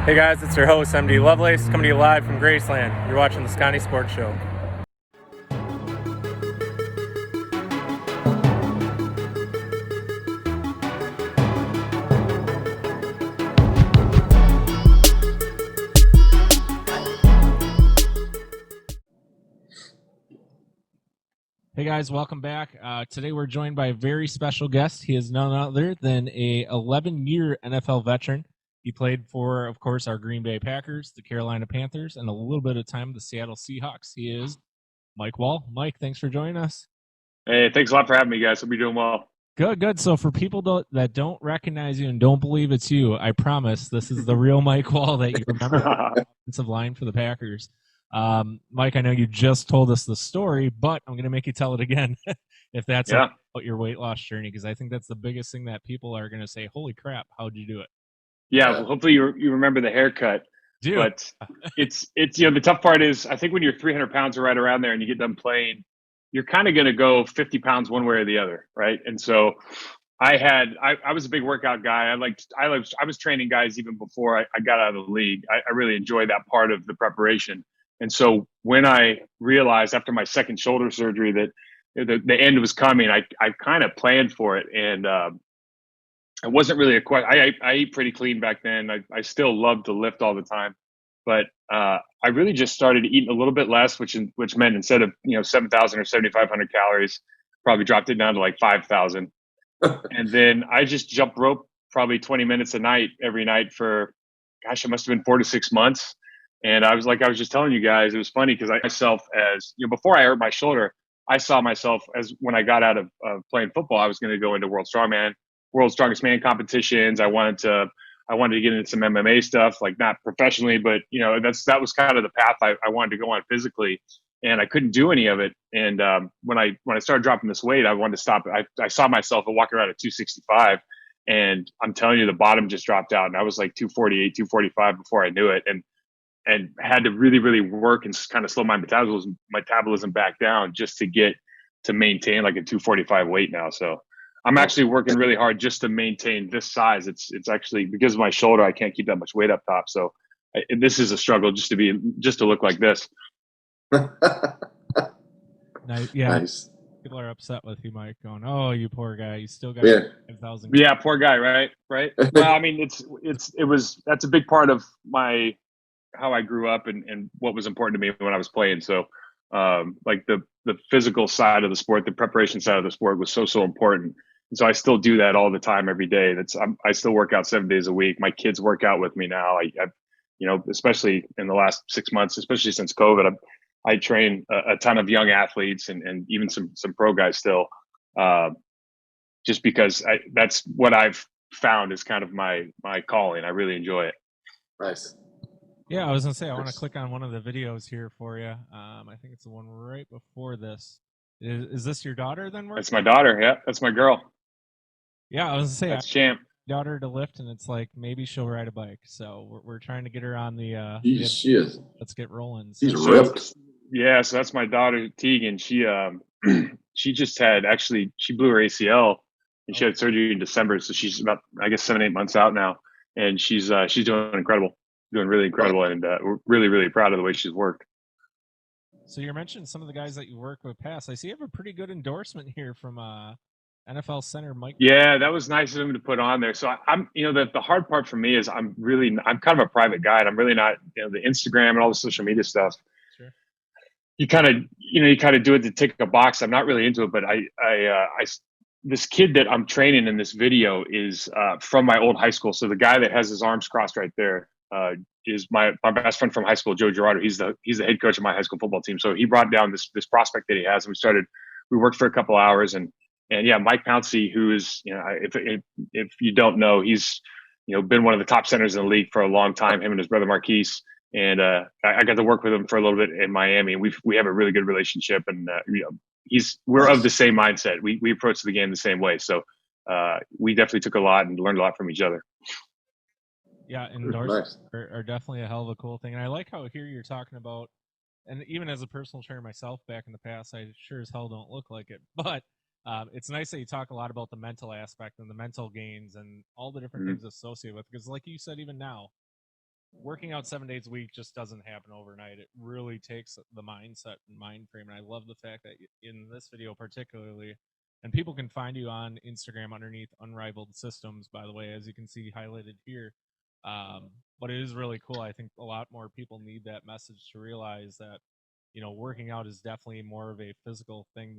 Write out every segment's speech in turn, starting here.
Hey guys, it's your host, MD Lovelace, coming to you live from Graceland. You're watching the Sconni Sports Show. Hey guys, welcome back. Today we're joined by a very special guest. He is none other than a 11-year NFL veteran. He played for, of course, our Green Bay Packers, the Carolina Panthers, and a little bit of time with the Seattle Seahawks. He is Mike Wahle. Mike, thanks for joining us. Hey, thanks a lot for having me, guys. Hope you're doing well. Good. So for people that don't recognize you and don't believe it's you, I promise this is the real Mike Wahle that you remember from the offensive line for the Packers. Mike, I know you just told us the story, but I'm going to make you tell it again if that's about your weight loss journey, because I think that's the biggest thing that people are going to say, holy crap, how'd you do it? Yeah, well, hopefully you remember the haircut. Dude. But it's the tough part is I think when you're 300 pounds or right around there and you get done playing, you're kind of going to go 50 pounds one way or the other, right? And so I was a big workout guy. I was training guys even before I got out of the league. I really enjoyed that part of the preparation. And so when I realized after my second shoulder surgery that the end was coming, I kind of planned for it. And it wasn't really a question. I ate pretty clean back then. I still loved to lift all the time. But I really just started eating a little bit less, which meant instead of 7,000 or 7,500 calories, probably dropped it down to like 5,000. And then I just jumped rope probably 20 minutes a night every night for, gosh, it must have been 4 to 6 months. And I was just telling you guys, it was funny because I myself as before I hurt my shoulder, I saw myself as when I got out of playing football, I was going to go into World Strongest Man competitions. I wanted to get into some MMA stuff, like not professionally, but that was kind of the path I wanted to go on physically, and I couldn't do any of it. And when I started dropping this weight, I wanted to stop. I saw myself walking around at 265, and I'm telling you, the bottom just dropped out, and I was like 248, 245 before I knew it, and had to really, really work and kind of slow my metabolism back down just to maintain like a 245 weight now. So I'm actually working really hard just to maintain this size. It's actually because of my shoulder, I can't keep that much weight up top. So this is a struggle just to look like this. Nice. People are upset with you, Mike, going, "Oh, you poor guy, you still got 5,000." Yeah, poor guy, right? Well, I mean, that's a big part of how I grew up and what was important to me when I was playing. So, like the physical side of the sport, the preparation side of the sport was so important. And so I still do that all the time, every day. I still work out 7 days a week. My kids work out with me now. Especially in the last 6 months, especially since COVID, I train a ton of young athletes and even some pro guys still, just because that's what I've found is kind of my calling. I really enjoy it. Nice. Yeah, I was gonna say I want to click on one of the videos here for you. I think it's the one right before this. Is this your daughter then? That's my daughter. Yeah, that's my girl. Yeah, I was gonna say that's Champ. Daughter to lift, and it's like maybe she'll ride a bike. So we're trying to get her on the. She is. Let's get rolling. She's ripped. Yeah, so that's my daughter Teagan. She just she blew her ACL and she had surgery in December. So she's about 7-8 months out now, and she's doing incredible. Doing really incredible, and we're really, really proud of the way she's worked. So you mentioned some of the guys that you work with past. I see you have a pretty good endorsement here from NFL center Mike. Yeah, that was nice of him to put on there. So I'm the hard part for me is I'm kind of a private guy, and I'm really not the Instagram and all the social media stuff. Sure. You kind of do it to tick a box. I'm not really into it, but this kid that I'm training in this video is from my old high school. So the guy that has his arms crossed right there is my best friend from high school, Joe Girardo. He's the head coach of my high school football team. So he brought down this prospect that he has, and we worked for a couple hours, and yeah, Mike Pouncey, who is if you don't know, he's been one of the top centers in the league for a long time. Him and his brother Marquise, and I got to work with him for a little bit in Miami. We have a really good relationship, and we're of the same mindset. We approach the game the same way. So we definitely took a lot and learned a lot from each other. Yeah, endorsements are definitely a hell of a cool thing. And I like how here you're talking about, and even as a personal trainer myself back in the past, I sure as hell don't look like it. But it's nice that you talk a lot about the mental aspect and the mental gains and all the different things associated with it. Because like you said, even now, working out 7 days a week just doesn't happen overnight. It really takes the mindset and mind frame. And I love the fact that in this video particularly, and people can find you on Instagram underneath Unrivaled Systems, by the way, as you can see highlighted here. But it is really cool. I think a lot more people need that message to realize that, working out is definitely more of a physical thing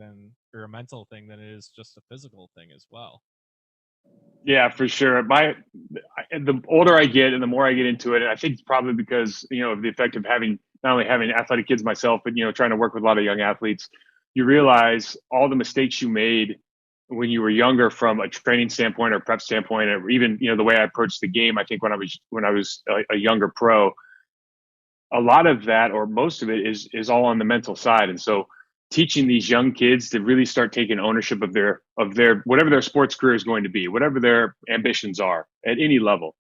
or a mental thing than it is just a physical thing as well. Yeah, for sure. The older I get and the more I get into it, and I think it's probably because, of the effect of not only having athletic kids myself, but, trying to work with a lot of young athletes, you realize all the mistakes you made when you were younger from a training standpoint or prep standpoint, or even, the way I approached the game. I think when I was a younger pro, a lot of that, or most of it, is all on the mental side. And so teaching these young kids to really start taking ownership of their whatever their sports career is going to be, whatever their ambitions are at any level,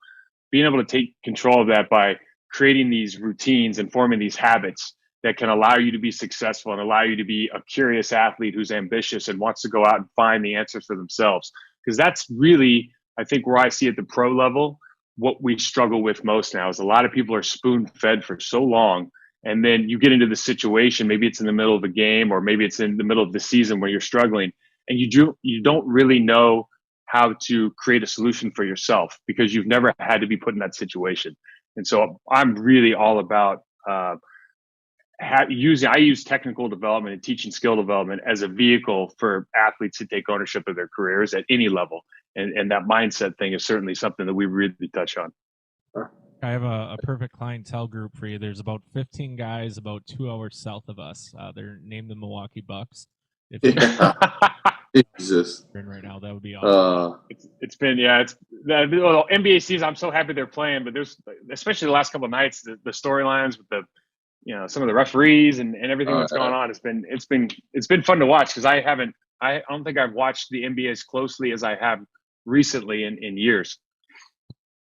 being able to take control of that by creating these routines and forming these habits that can allow you to be successful and allow you to be a curious athlete who's ambitious and wants to go out and find the answers for themselves. Because that's really, I think, where I see at the pro level, what we struggle with most now is a lot of people are spoon fed for so long. And then you get into the situation, maybe it's in the middle of the game, or maybe it's in the middle of the season where you're struggling, and you don't really know how to create a solution for yourself because you've never had to be put in that situation. And so I'm really all about I use technical development and teaching skill development as a vehicle for athletes to take ownership of their careers at any level. And that mindset thing is certainly something that we really touch on. I have a perfect clientele group for you. There's about 15 guys about 2 hours south of us. They're named the Milwaukee Bucks. If Jesus. you're in right now, that would be awesome. It's been the NBA season. I'm so happy they're playing, but there's, especially the last couple of nights, the storylines with some of the referees and everything that's going on. It's been fun to watch because I don't think I've watched the NBA as closely as I have recently in years.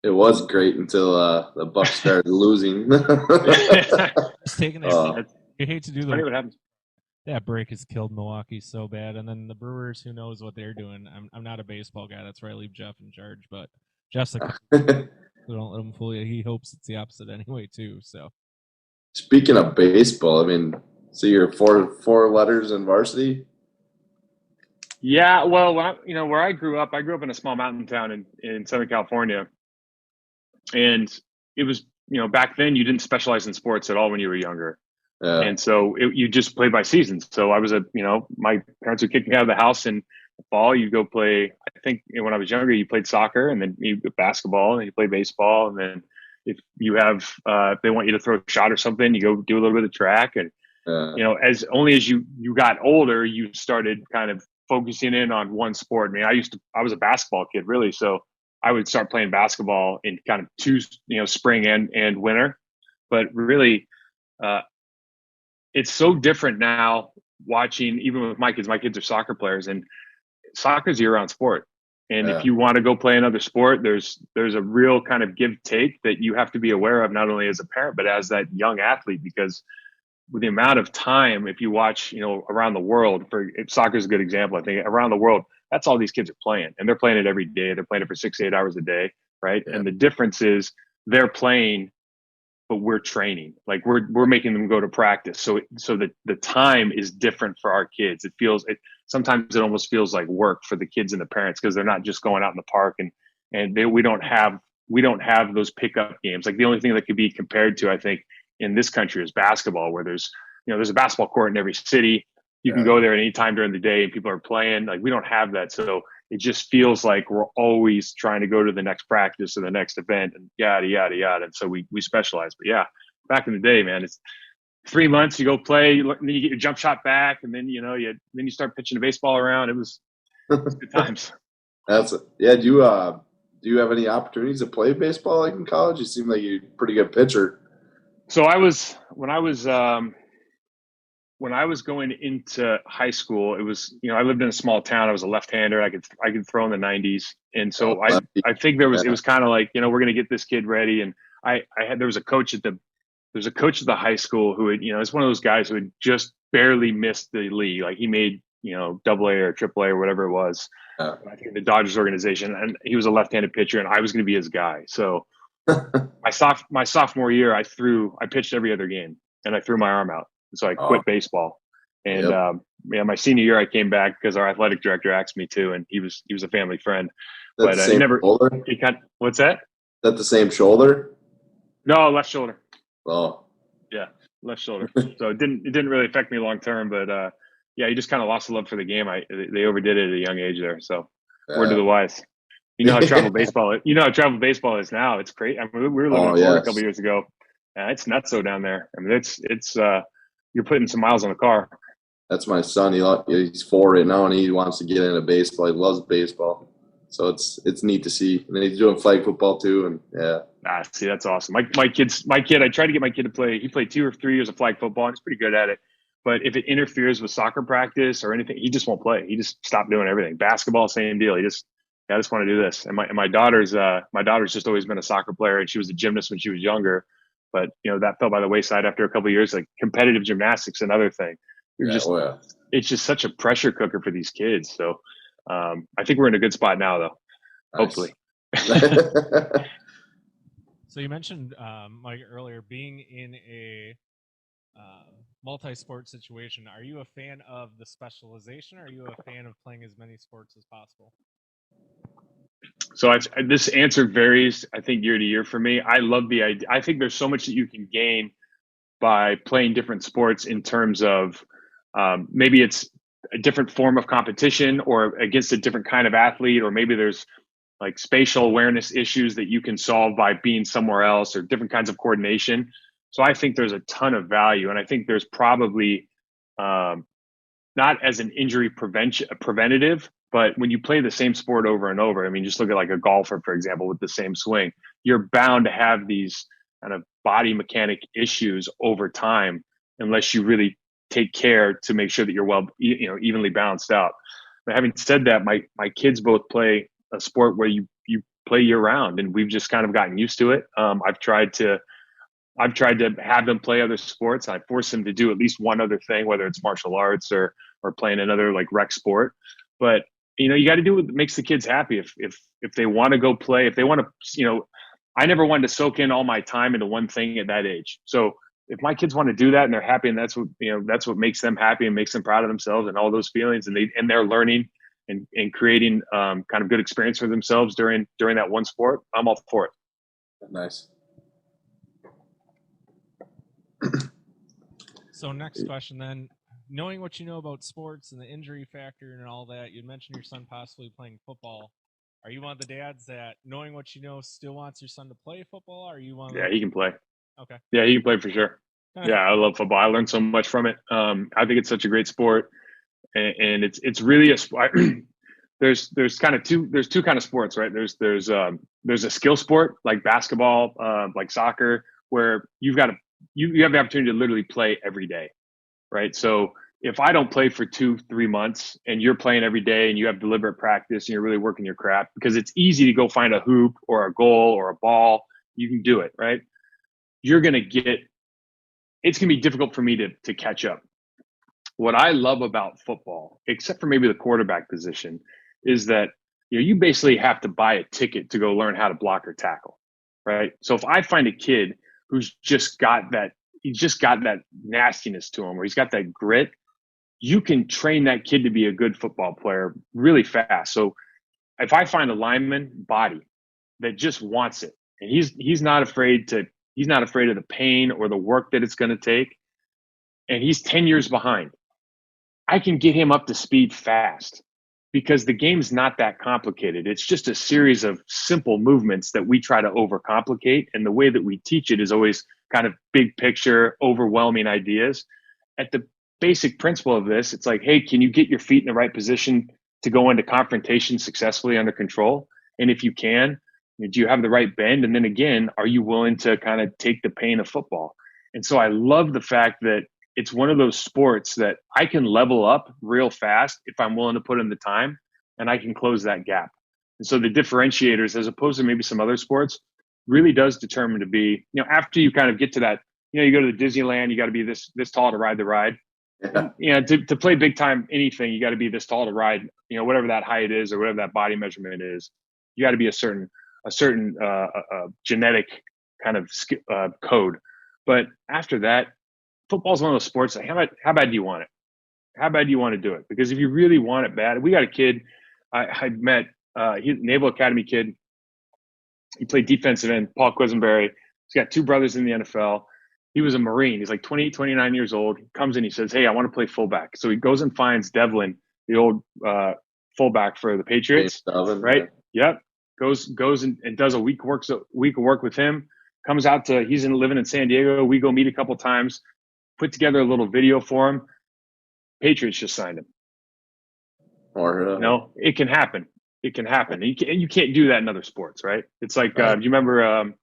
It was great until the Bucks started losing. Just taking you hate to do funny what happens. That break has killed Milwaukee so bad, and then the Brewers, who knows what they're doing. I'm not a baseball guy. That's where I leave Jeff in charge. But Jeff's don't let him fool you. He hopes it's the opposite anyway too. So speaking of baseball, I mean, so you're four letters in varsity. Yeah, well, where I grew up in a small mountain town in Southern California, and it was, back then you didn't specialize in sports at all when you were younger. Yeah. And so you just played by seasons. So I was my parents would kick me out of the house in the fall. You'd go play, I think when I was younger, you played soccer, and then you basketball, and you play baseball. And then if you have, if they want you to throw a shot or something, you go do a little bit of track. And, as you got older, you started kind of focusing in on one sport. I mean, I was a basketball kid really. So I would start playing basketball in kind of two, spring and winter, but really, it's so different now watching, even with my kids are soccer players, and soccer's a year-round sport. And if you want to go play another sport, there's a real kind of give take that you have to be aware of, not only as a parent, but as that young athlete, because with the amount of time, if you watch, around the world, soccer is a good example. I think around the world, that's all these kids are playing, and they're playing it every day. They're playing it for 6 to 8 hours a day. Right. Yeah. And the difference is they're playing, but we're training, like we're making them go to practice. So the time is different for our kids. Sometimes it almost feels like work for the kids and the parents, because they're not just going out in the park and we don't have those pickup games. Like the only thing that could be compared to, I think, in this country is basketball, where there's a basketball court in every city. You can go there at any time during the day and people are playing. Like we don't have that. So it just feels like we're always trying to go to the next practice or the next event and yada, yada, yada. And so we specialize. But yeah, back in the day, man, it's 3 months, you go play, and then you get your jump shot back, and then, you start pitching a baseball around. It was good times. Yeah. Do you have any opportunities to play baseball like in college? You seem like you're a pretty good pitcher. So when I was going into high school, it was, I lived in a small town. I was a left-hander. I could throw in the 90s. And so I think it was kind of like, we're going to get this kid ready. And there was a coach at the high school who had, it's one of those guys who had just barely missed the league. Like he made, AA or AAA or whatever it was. I think the Dodgers organization, and he was a left-handed pitcher, and I was going to be his guy. So my sophomore year, I pitched every other game, and I threw my arm out, so I quit baseball. And my senior year, I came back because our athletic director asked me to, and he was a family friend. That's the same shoulder? What's that? That the same shoulder? No, left shoulder. Oh, yeah, left shoulder. So it didn't really affect me long term, but yeah, you just kind of lost the love for the game. They overdid it at a young age there. So word to the wise. You know how travel baseball. You know how travel baseball is now. It's crazy. I mean, we were living in Florida a couple years ago. It's nutso down there. I mean, it's you're putting some miles on the car. That's my son. He's 4 right now, and he wants to get into baseball. He loves baseball, so it's neat to see. And then he's doing flag football too, and yeah. See, that's awesome. My kid. I tried to get my kid to play. He played 2 or 3 years of flag football, and he's pretty good at it. But if it interferes with soccer practice or anything, he just won't play. He just stopped doing everything. Basketball, same deal. I just want to do this. And my daughter's just always been a soccer player, and she was a gymnast when she was younger. But that fell by the wayside after a couple of years. Like competitive gymnastics, another thing. It's just such a pressure cooker for these kids. So I think we're in a good spot now, though. Nice. Hopefully. So you mentioned, Mike, earlier being in a multi-sport situation. Are you a fan of the specialization, or are you a fan of playing as many sports as possible? So this answer varies, I think, year to year for me. I love the idea. I think there's so much that you can gain by playing different sports in terms of maybe it's a different form of competition or against a different kind of athlete, or maybe there's like spatial awareness issues that you can solve by being somewhere else, or different kinds of coordination. So I think there's a ton of value, and I think there's probably not as an injury preventative, but when you play the same sport over and over, I mean, just look at like a golfer, for example, with the same swing, you're bound to have these kind of body mechanic issues over time, unless you really take care to make sure that you're evenly balanced out. But having said that, my kids both play a sport where you play year round, and we've just kind of gotten used to it. I've tried to have them play other sports. I force them to do at least one other thing, whether it's martial arts or playing another like rec sport. But you got to do what makes the kids happy. If they want to go play, if they want to, I never wanted to soak in all my time into one thing at that age. So if my kids want to do that and they're happy, and that's what makes them happy and makes them proud of themselves and all those feelings, and they're learning and creating kind of good experience for themselves during that one sport, I'm all for it. Nice. So next question then, knowing what you know about sports and the injury factor and all that, you mentioned your son possibly playing football. Are you one of the dads that, knowing what you know, still wants your son to play football? Or are you one? Yeah, he can play. Okay. Yeah, he can play for sure. Yeah, I love football. I learned so much from it. I think it's such a greite sport, and it's really a sport. There's two kind of sports, right? There's a skill sport like basketball, like soccer, where you have the opportunity to literally play every day, right? So if I don't play for 2-3 months and you're playing every day and you have deliberate practice and you're really working your craft, because it's easy to go find a hoop or a goal or a ball, you can do it, right? It's going to be difficult for me to catch up. What I love about football, except for maybe the quarterback position, is that you basically have to buy a ticket to go learn how to block or tackle, right? So if I find a kid who's just got that nastiness to him, or he's got that grit, you can train that kid to be a good football player really fast. So if I find a lineman body that just wants it, and he's not afraid of the pain or the work that it's going to take, and he's 10 years behind, I can get him up to speed fast, because the game's not that complicated. It's just a series of simple movements that we try to overcomplicate. And the way that we teach it is always kind of big picture, overwhelming ideas. At the basic principle of this, it's like, hey, can you get your feet in the right position to go into confrontation successfully under control? And if you can, do you have the right bend? And then again, are you willing to kind of take the pain of football? And so I love the fact that it's one of those sports that I can level up real fast if I'm willing to put in the time, and I can close that gap. And so the differentiators, as opposed to maybe some other sports, really does determine to be, after you kind of get to that, you go to the Disneyland, you got to be this tall to ride the ride. Yeah. To play big time anything, you got to be this tall to ride, whatever that height is or whatever that body measurement is. You got to be a certain certain genetic kind of code. But after that, football's one of those sports. Like, how bad do you want it? How bad do you want to do it? Because if you really want it bad, we got a kid I met, he's a Naval Academy kid. He played defensive end, Paul Quisenberry. He's got two brothers in the NFL. He was a Marine. He's like 28, 29 years old. He comes in, he says, hey, I want to play fullback. So he goes and finds Devlin, the old fullback for the Patriots, right? Yeah. Yep. Goes and does a week of work with him. Comes out to, he's living in San Diego. We go meet a couple times, put together a little video for him. Patriots just signed him. No, it can happen. It can happen. You can't do that in other sports, right? It's like, do you remember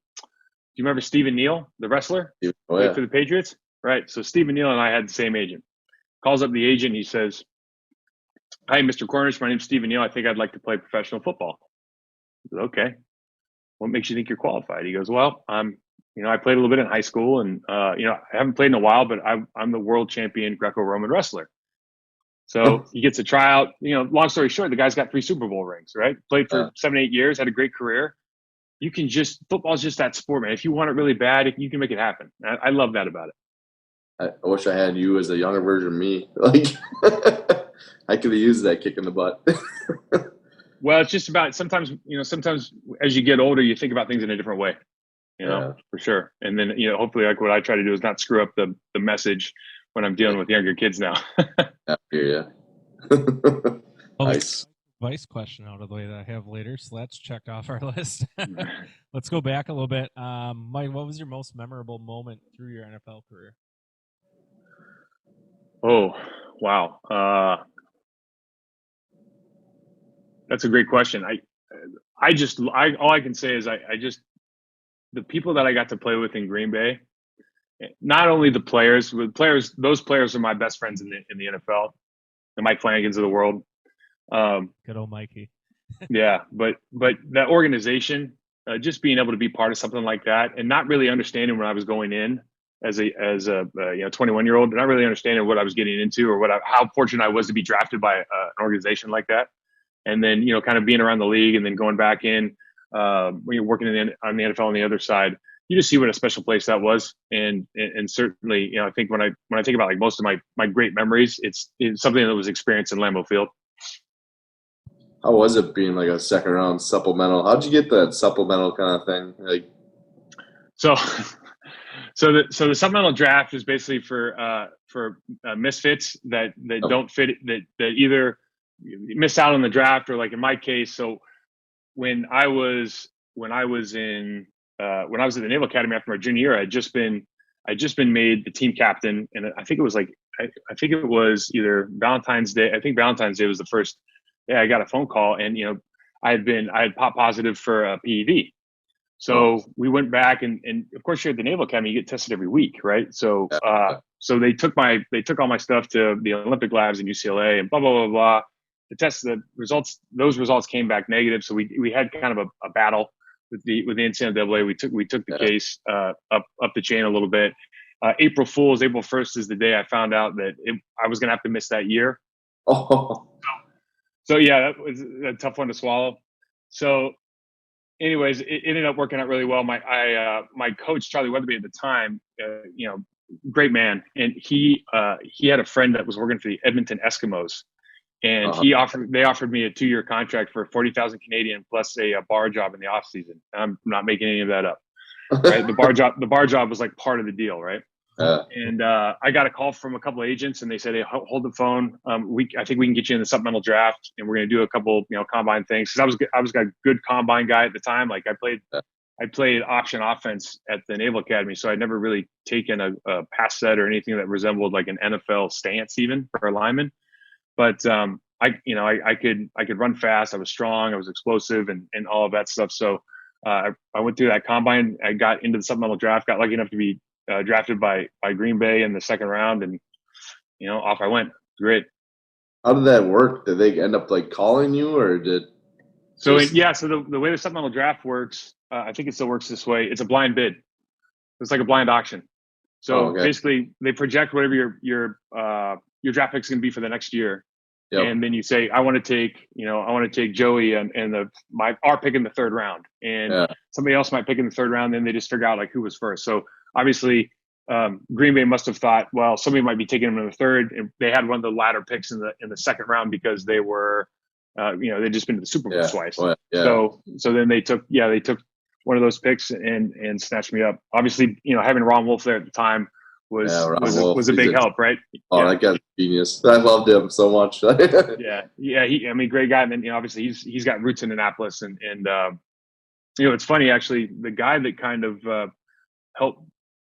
Stephen Neal, the wrestler, for the Patriots? Right. So Stephen Neal and I had the same agent. Calls up the agent. He says, hi, Mr. Cornish. My name's Stephen Neal. I think I'd like to play professional football. I said, okay. What makes you think you're qualified? He goes, well, I played a little bit in high school, and I haven't played in a while, but I'm the world champion Greco-Roman wrestler. So he gets a tryout. Long story short, the guy's got 3 Super Bowl rings, right? Played for 7-8 years, had a great career. Football's just that sport, man. If you want it really bad, you can make it happen. I love that about it. I wish I had you as a younger version of me. Like, I could have used that kick in the butt. Well, it's just about sometimes as you get older, you think about things in a different way, for sure. And then, hopefully, like what I try to do is not screw up the message when I'm dealing with younger kids now. Yeah. Nice. Advice question out of the way that I have later, so that's checked off our list. Let's go back a little bit. Mike, what was your most memorable moment through your NFL career? Oh, wow. That's a great question. All I can say is the people that I got to play with in Green Bay, not only the players, those players are my best friends in the NFL, the Mike Flanagans of the world. Good old Mikey. Yeah, but that organization, just being able to be part of something like that, and not really understanding when I was going in as a 21-year-old, not really understanding what I was getting into or how fortunate I was to be drafted by an organization like that, and then kind of being around the league, and then going back in when you're working on the NFL on the other side. You just see what a special place that was, and certainly, I think when I think about like most of my great memories, it's something that was experienced in Lambeau Field. How was it being like a second round supplemental? How'd you get that supplemental kind of thing? Like, so the supplemental draft is basically for misfits that don't fit, that either miss out on the draft, or like in my case. So when I was at the Naval Academy after my junior year, I'd just been made the team captain, and I think it was either Valentine's Day. I think Valentine's Day was the first day I got a phone call, and I had popped positive for a PED. So we went back, and of course, you're at the Naval Academy, you get tested every week, right? So so they took all my stuff to the Olympic labs in UCLA, and blah blah blah blah. Those results came back negative. So we had kind of a battle with the NCAA. We took the case up the chain a little bit. April 1st is the day I found out that I was going to have to miss that year. oh, So yeah, that was a tough one to swallow. So anyways, it ended up working out really well. My coach, Charlie Weatherby, at the time, great man, and he had a friend that was working for the Edmonton Eskimos, and they offered me a 2-year contract for 40,000 Canadian plus a bar job in the off season. I'm not making any of that up. Right, the bar job was like part of the deal, right? And I got a call from a couple of agents, and they said, "Hey, hold the phone. I think we can get you in the supplemental draft, and we're going to do a couple, combine things." Because I was a good combine guy at the time. Like I played option offense at the Naval Academy, so I'd never really taken a pass set or anything that resembled like an NFL stance, even for a lineman. But I could run fast. I was strong. I was explosive, and all of that stuff. So I went through that combine. I got into the supplemental draft. Got lucky enough to be drafted by Green Bay in the second round, and off I went. Great. How did that work? Did they end up like calling you, or did? So the way the supplemental draft works, I think it still works this way. It's a blind bid. It's like a blind auction. So basically, they project whatever your draft pick is going to be for the next year, Yep. And then you say, I want to take Joey and our pick in the third round, and somebody else might pick in the third round. Then they just figure out like who was first. So obviously, Green Bay must have thought, well, somebody might be taking him in the third, and they had one of the latter picks in the second round because they were, they'd just been to the Super Bowl twice. Well, yeah. So then they took one of those picks and snatched me up. Obviously, having Ron Wolf there at the time was a big help, right? Oh, that guy's genius. I loved him so much. Great guy. And then obviously he's got roots in Annapolis, and it's funny actually. The guy that kind of helped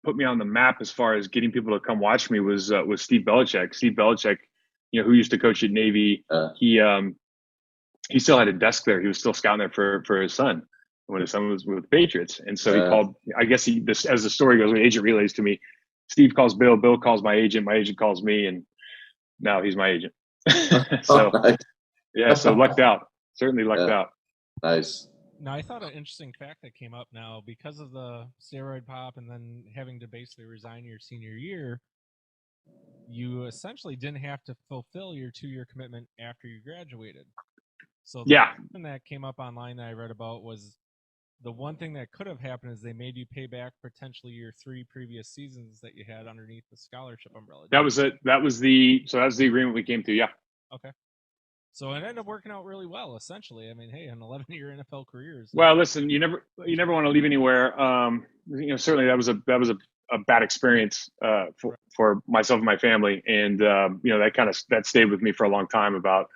put me on the map as far as getting people to come watch me was Steve Belichick. Steve Belichick, who used to coach at Navy. He still had a desk there. He was still scouting there for his son when his son was with the Patriots, and so he called. I guess as the story goes, when agent relays to me, Steve calls Bill calls my agent calls me, and now he's my agent. So nice. So lucked out. Certainly lucked out. Nice. Now, I thought an interesting fact that came up now because of the steroid pop and then having to basically resign your senior year, you essentially didn't have to fulfill your 2-year commitment after you graduated. So the thing that came up online that I read about was the one thing that could have happened is they made you pay back potentially your 3 previous seasons that you had underneath the scholarship umbrella. That was it. That was the agreement we came to. Yeah. Okay. So it ended up working out really well. Essentially, I mean, hey, an 11-year NFL career is. Well, listen, you never want to leave anywhere. Certainly that was a bad experience for myself and my family, and that stayed with me for a long time about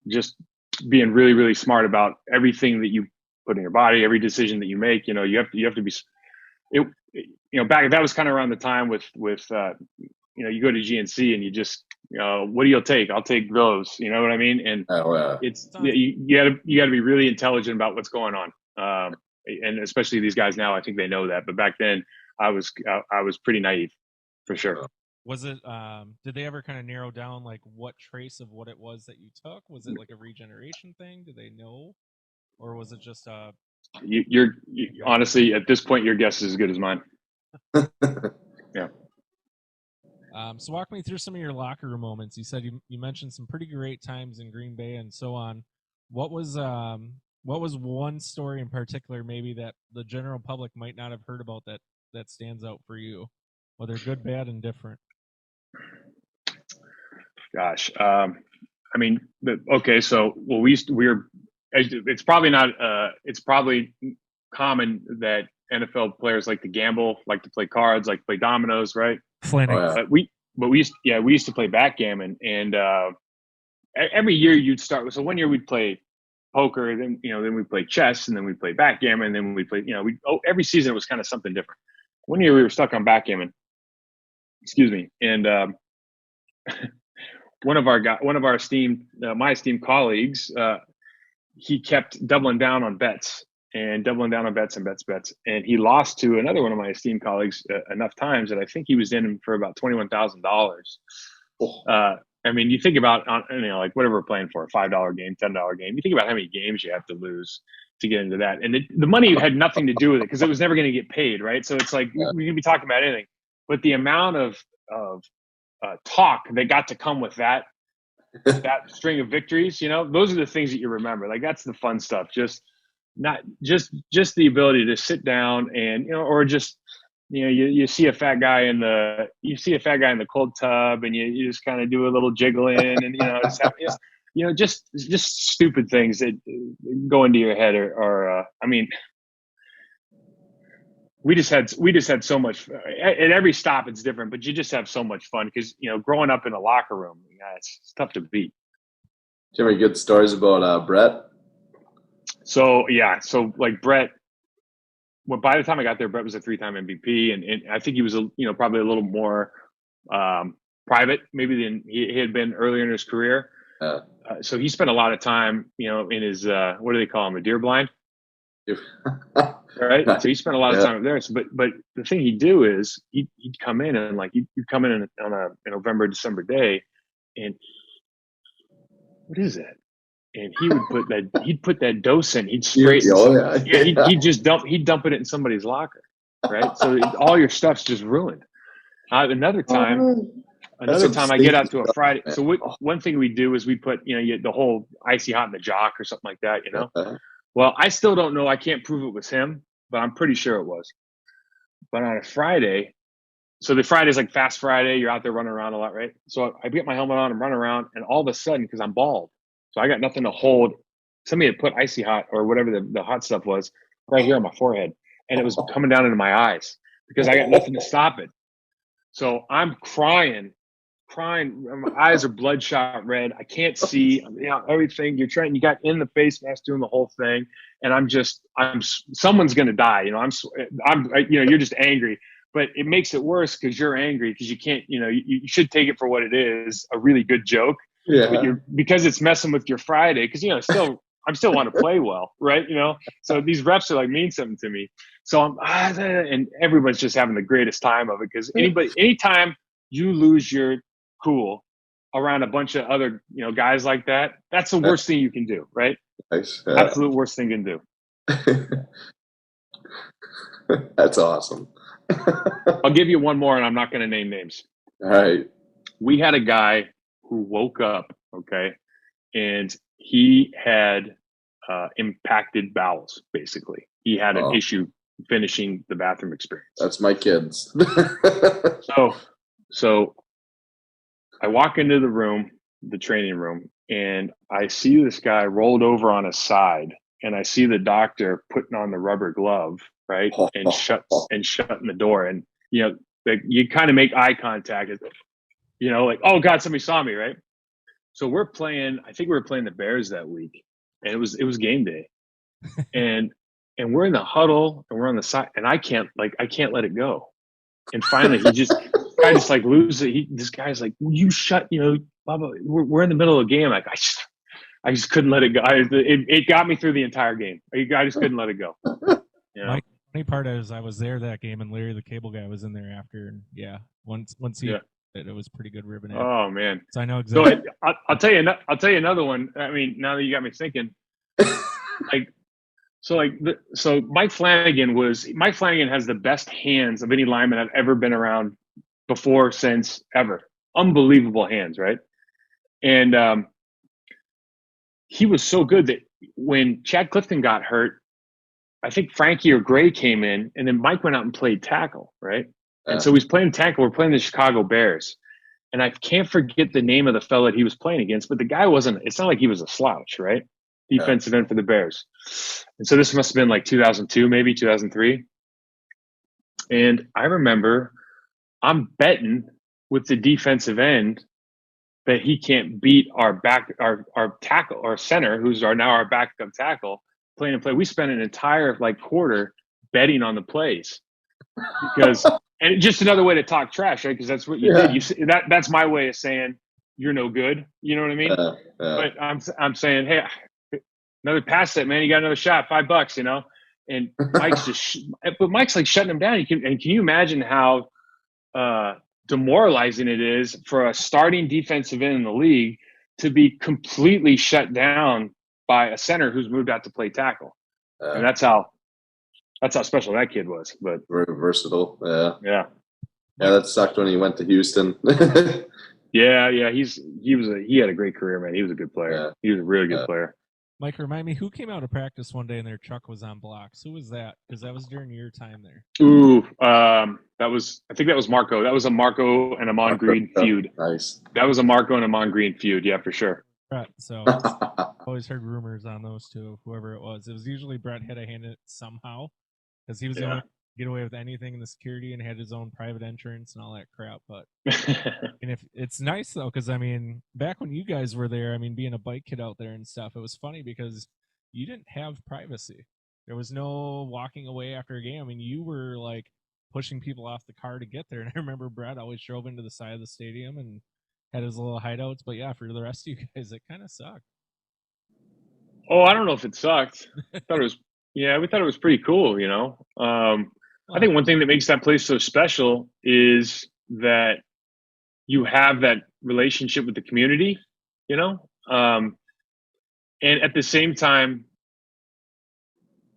just being really, really smart about everything that you put in your body, every decision that you make. You have to be. Back that was kind of around the time with you go to GNC and you just what do you take? I'll take those. You know what I mean? And it's you got to be really intelligent about what's going on. And especially these guys now, I think they know that. But back then, I was pretty naive, for sure. Was it? Did they ever kind of narrow down like what trace of what it was that you took? Was it like a regeneration thing? Did they know? Or was it just you're honestly at this point your guess is as good as mine. Yeah. So walk me through some of your locker room moments. You said you mentioned some pretty great times in Green Bay and so on. What was one story in particular maybe that the general public might not have heard about that stands out for you, whether good, bad, and different? Gosh, it's probably not. It's probably common that NFL players like to gamble, like to play cards, like to play dominoes, right? Flanagan. We used to play backgammon, and every year you'd start. So one year we'd play poker, then we'd play chess, and then we'd play backgammon, and then we'd play. Every season it was kind of something different. One year we were stuck on backgammon. Excuse me, and one of my esteemed colleagues, he kept doubling down on bets and bets, and he lost to another one of my esteemed colleagues enough times that I think he was in him for about $21,000. You think about like whatever we're playing for, a $5 game, $10 game. You think about how many games you have to lose to get into that, and the money had nothing to do with it because it was never going to get paid, right? So it's like we can be talking about anything, but the amount of talk that got to come with that string of victories, those are the things that you remember. Like that's the fun stuff. Just the ability to sit down and or just you see a fat guy in the cold tub and you just kind of do a little jiggling and just stupid things that go into your head we just had so much at every stop. It's different, but you just have so much fun because growing up in a locker room, it's tough to beat. Do you have any good stories about Brett? So like Brett, well, by the time I got there, Brett was a 3-time MVP, and I think he was probably a little more private maybe than he had been earlier in his career. So he spent a lot of time, in his what do they call him, a deer blind? Right. So he spent a lot of time there. So, but the thing he'd do is he'd come in and he'd come in on a November, December day, and what is that? And he'd put that dose in. He'd spray it. He'd dump it in somebody's locker. Right. So all your stuff's just ruined. Another time, Another time I get out to a Friday. Man. So one thing we do is we put, the whole icy hot in the jock or something like that, Okay. Well, I still don't know. I can't prove it was him, but I'm pretty sure it was. But on a Friday, so the Friday's like Fast Friday, you're out there running around a lot, right? So I get my helmet on and run around, and all of a sudden, because I'm bald, so I got nothing to hold, somebody had put icy hot or whatever the hot stuff was right here on my forehead, and it was coming down into my eyes because I got nothing to stop it. So I'm crying. My eyes are bloodshot red. I can't see, everything. You got in the face mask doing the whole thing, and someone's gonna die. You're just angry, but it makes it worse because you're angry because you can't. You should take it for what it is, a really good joke. Yeah. But because it's messing with your Friday. Because I still want to play well, right? So these reps are like mean something to me. So and everyone's just having the greatest time of it because anytime you lose your cool around a bunch of other guys like that, that's the worst thing you can do, right? Nice. Yeah. Absolute worst thing you can do. That's awesome. I'll give you one more, and I'm not going to name names. All right. We had a guy who woke up, okay, and he had impacted bowels. Basically, he had an issue finishing the bathroom experience. That's my kids. So I walk into the training room, and I see this guy rolled over on his side, and I see the doctor putting on the rubber glove, right, and shutting the door, and you kind of make eye contact, like, oh God, somebody saw me, right? So we're playing. I think we were playing the Bears that week, and it was game day, and we're in the huddle, and we're on the side, and I can't let it go, and finally I just like lose it. This guy's like, you shut, blah, blah. We're in the middle of a game. Like I just couldn't let it go. It got me through the entire game. I just couldn't let it go. My funny part is I was there that game, and Larry the cable guy was in there after. And once he it was pretty good ribbon. Oh man! So I know exactly. So I'll tell you another one. I mean, now that you got me thinking, so Mike Flanagan has the best hands of any lineman I've ever been around before, since, ever. Unbelievable hands, right? And he was so good that when Chad Clifton got hurt, I think Frankie or Gray came in, and then Mike went out and played tackle, right? And so he's playing tackle. We're playing the Chicago Bears. And I can't forget the name of the fella that he was playing against, but the guy it's not like he was a slouch, right? Defensive end for the Bears. And so this must have been like 2002, maybe 2003. And I remember I'm betting with the defensive end that he can't beat our tackle, our center, who's now our backup tackle, playing and play. We spent an entire quarter betting on the plays and just another way to talk trash, right? Because that's what you did. That's my way of saying you're no good. You know what I mean? But I'm saying, hey, another pass set, man. You got another shot, $5, And Mike's but Mike's like shutting him down. Can you imagine how demoralizing it is for a starting defensive end in the league to be completely shut down by a center who's moved out to play tackle? And that's how special that kid was. But very versatile. Yeah, that sucked when he went to Houston. Yeah. He had a great career, man. He was a good player. Yeah. He was a really good player. Mike, remind me, who came out of practice one day and their truck was on blocks? Who was that? Because that was during your time there. Ooh, I think that was Marco. That was a Marco and Amon Green feud. Nice. That was a Marco and Amon Green feud, yeah, for sure. Brett, so always heard rumors on those two, whoever it was. It was usually Brett had a hand in it somehow, because he was the only get away with anything in the security and had his own private entrance and all that crap. But and if it's nice though, because I mean, back when you guys were there, I mean, being a bike kid out there and stuff, it was funny because you didn't have privacy. There was no walking away after a game. I mean, you were like pushing people off the car to get there. And I remember Brett always drove into the side of the stadium and had his little hideouts. But yeah, for the rest of you guys, it kind of sucked. Oh, I don't know if it sucked. I thought it was. Yeah, we thought it was pretty cool. I think one thing that makes that place so special is that you have that relationship with the community, and at the same time,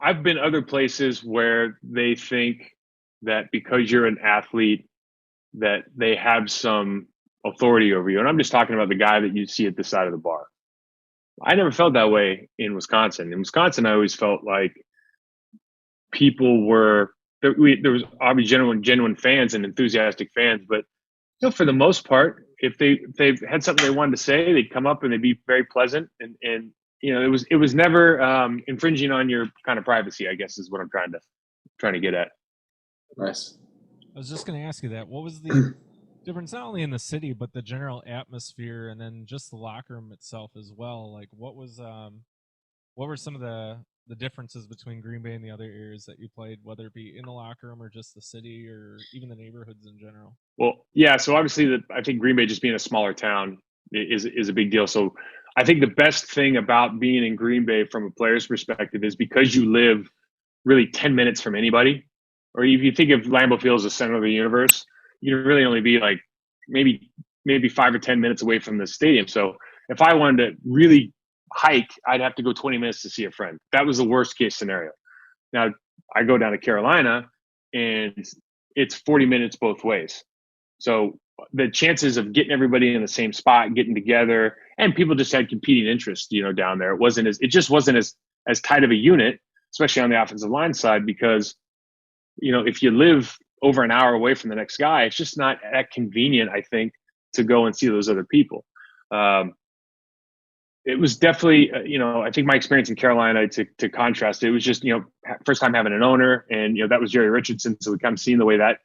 I've been other places where they think that because you're an athlete that they have some authority over you. And I'm just talking about the guy that you see at the side of the bar. I never felt that way in Wisconsin. In Wisconsin, I always felt like people were there was obviously genuine fans and enthusiastic fans, but for the most part, if they've had something they wanted to say, they'd come up and they'd be very pleasant, and it was never infringing on your kind of privacy, I guess, is what I'm trying to get at. Nice. I was just going to ask you that. What was the difference, not only in the city, but the general atmosphere, and then just the locker room itself as well? Like, what were some of the differences between Green Bay and the other areas that you played, whether it be in the locker room or just the city or even the neighborhoods in general? Well, yeah. So obviously, I think Green Bay just being a smaller town is a big deal. So I think the best thing about being in Green Bay from a player's perspective is because you live really 10 minutes from anybody, or if you think of Lambeau Field as the center of the universe, you really only be like maybe 5 or 10 minutes away from the stadium. So if I wanted to really hike, I'd have to go 20 minutes to see a friend. That was the worst case scenario. Now I go down to Carolina and it's 40 minutes both ways. So the chances of getting everybody in the same spot, getting together, and people just had competing interests, down there. It just wasn't as tight of a unit, especially on the offensive line side, because, if you live over an hour away from the next guy, it's just not that convenient, I think, to go and see those other people. It was definitely, I think my experience in Carolina, to contrast, it was just, first time having an owner, and, that was Jerry Richardson. So we kind of seen the way that,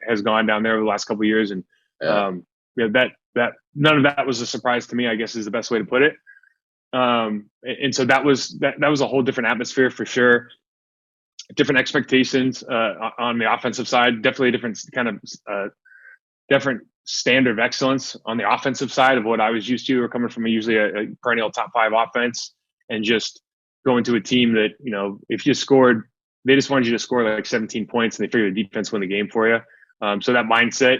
has gone down there over the last couple of years. And, that none of that was a surprise to me, I guess is the best way to put it. And so that was a whole different atmosphere for sure. Different expectations on the offensive side, definitely a different kind of different standard of excellence on the offensive side of what I was used to, or coming from usually a perennial top 5 offense, and just going to a team that, if you scored, they just wanted you to score like 17 points, and they figured the defense win the game for you. So that mindset,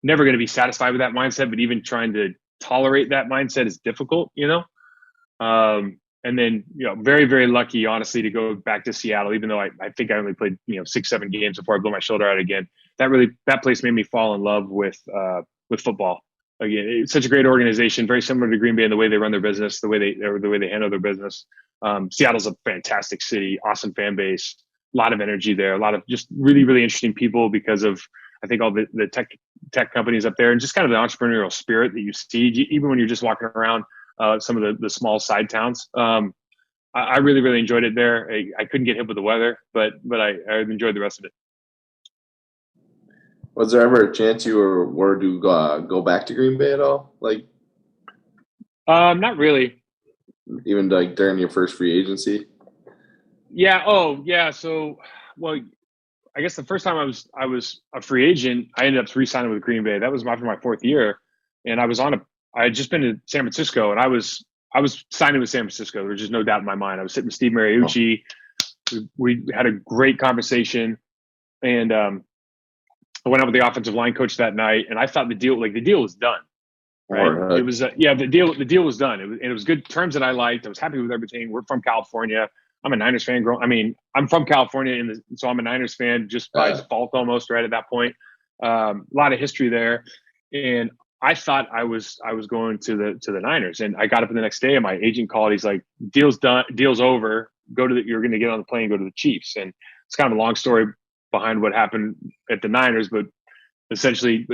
never going to be satisfied with that mindset, but even trying to tolerate that mindset is difficult, and then, very, very lucky, honestly, to go back to Seattle, even though I think I only played, 6-7 games before I blew my shoulder out again. That place made me fall in love with football. Again, it's such a great organization, very similar to Green Bay in the way they run their business, the way they handle their business. Seattle's a fantastic city, awesome fan base, a lot of energy there, a lot of just really, really interesting people because of, I think, all the tech companies up there, and just kind of the entrepreneurial spirit that you see, even when you're just walking around some of the small side towns. I really, really enjoyed it there. I couldn't get hit with the weather, but I enjoyed the rest of it. Was there ever a chance you were to go back to Green Bay at all? Like, not really. Even like during your first free agency? Yeah. Oh, yeah. So, well, I guess the first time I was a free agent, I ended up re-signing with Green Bay. That was after my 4th year, and I had just been to San Francisco, and I was signing with San Francisco. There was just no doubt in my mind. I was sitting with Steve Mariucci. We had a great conversation, and I went out with the offensive line coach that night, and I thought the deal was done. Right? It was the deal was done. It was good terms that I liked. I was happy with everything. We're from California. I'm a Niners fan. I'm from California, so I'm a Niners fan just by default almost. Right at that point, a lot of history there, and I thought I was going to the Niners, and I got up the next day, and my agent called. He's like, "Deal's done. Deal's over. You're going to get on the plane and go to the Chiefs." And it's kind of a long story behind what happened at the Niners, but essentially,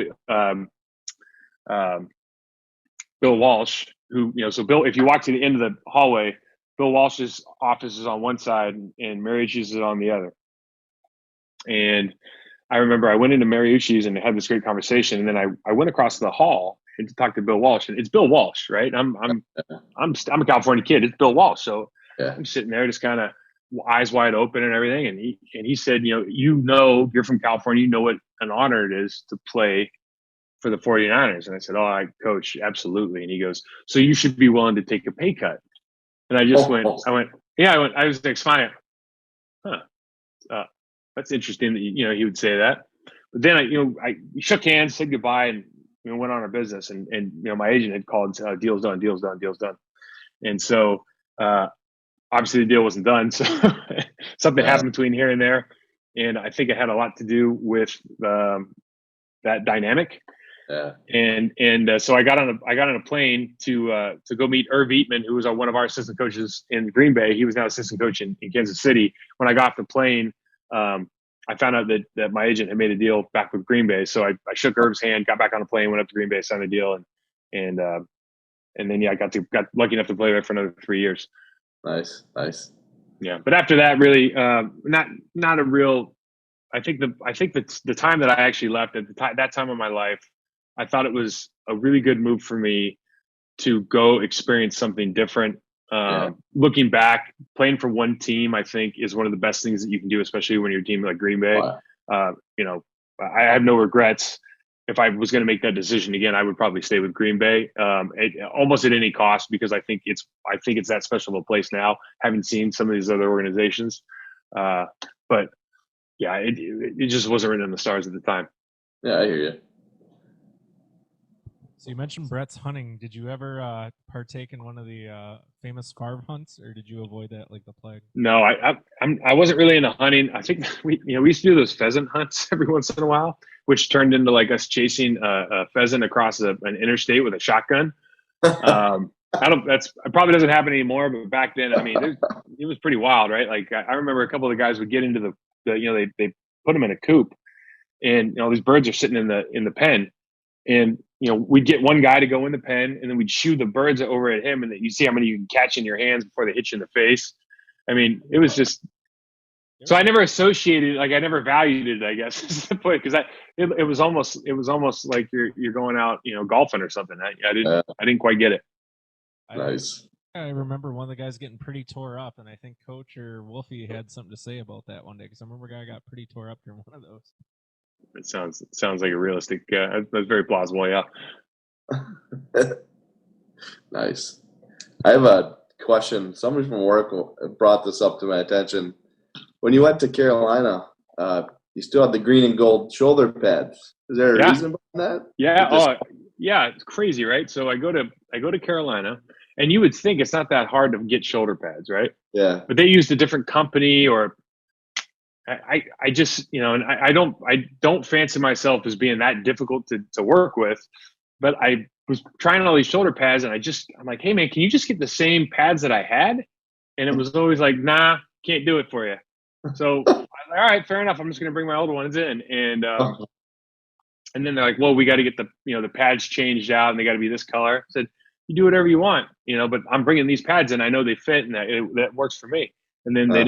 Bill Walsh, so Bill, if you walk to the end of the hallway, Bill Walsh's office is on one side and Mariucci's is on the other. And I remember I went into Mariucci's and had this great conversation, and then I went across the hall and to talk to Bill Walsh, and it's Bill Walsh, right? I'm a California kid. It's Bill Walsh, so I'm sitting there just kind of eyes wide open and everything, and he said, you're from California, you know what an honor it is to play for the 49ers. And I said, coach, absolutely. And he goes, so you should be willing to take a pay cut. And I just I was like smiling. That's interesting that he would say that. But then I shook hands, said goodbye, and went on our business. And my agent had called, deal's done. And so obviously the deal wasn't done. So something happened between here and there, and I think it had a lot to do with that dynamic. And so I got on a plane to go meet Irv Eatman, who was one of our assistant coaches in Green Bay. He was now assistant coach in Kansas City. When I got off the plane, I found out that my agent had made a deal back with Green Bay. So I shook Irv's hand, got back on the plane, went up to Green Bay, signed the deal, and then I got lucky enough to play there for another 3 years. Nice. Yeah, but after that, really, not a real. I think the time that I actually left at that time of my life, I thought it was a really good move for me to go experience something different. Looking back, playing for one team, I think, is one of the best things that you can do, especially when you're a team like Green Bay. Wow. I have no regrets. If I was going to make that decision again, I would probably stay with Green Bay, almost at any cost, because I think it's that special of a place now, having seen some of these other organizations. But yeah, it just wasn't written in the stars at the time. Yeah, I hear you. So you mentioned Brett's hunting. Did you ever partake in one of the famous farm hunts, or did you avoid that like the plague? No, I wasn't really into hunting. I think we used to do those pheasant hunts every once in a while, which turned into like us chasing a pheasant across an interstate with a shotgun. It probably doesn't happen anymore, but back then, I mean, it was pretty wild, right? Like I remember a couple of the guys would get into they put them in a coop, and these birds are sitting in the pen, and we'd get one guy to go in the pen, and then we'd shoo the birds over at him, and you see how many you can catch in your hands before they hit you in the face. I mean, it was just. So I never associated, I never valued it, I guess, is the point, because it was almost like you're going out, golfing or something. I didn't quite get it. Nice. I remember one of the guys getting pretty tore up, and I think Coach or Wolfie had something to say about that one day, because I remember a guy got pretty tore up during one of those. It sounds like a realistic. That's very plausible. Yeah. Nice. I have a question. Somebody from work brought this up to my attention. When you went to Carolina, you still had the green and gold shoulder pads. Is there a reason behind that? Yeah. Yeah. It's crazy, right? So I go to Carolina, and you would think it's not that hard to get shoulder pads, right? Yeah. But they used a different company, or I just and I don't fancy myself as being that difficult to work with, but I was trying all these shoulder pads, and I'm like, hey man, can you just get the same pads that I had? And it was always like, nah, can't do it for you. So I was like, all right, fair enough. I'm just going to bring my old ones in. And then they're like, well, we got to get the pads changed out, and they got to be this color. I said, you do whatever you want, but I'm bringing these pads in. I know they fit, and that works for me. And then they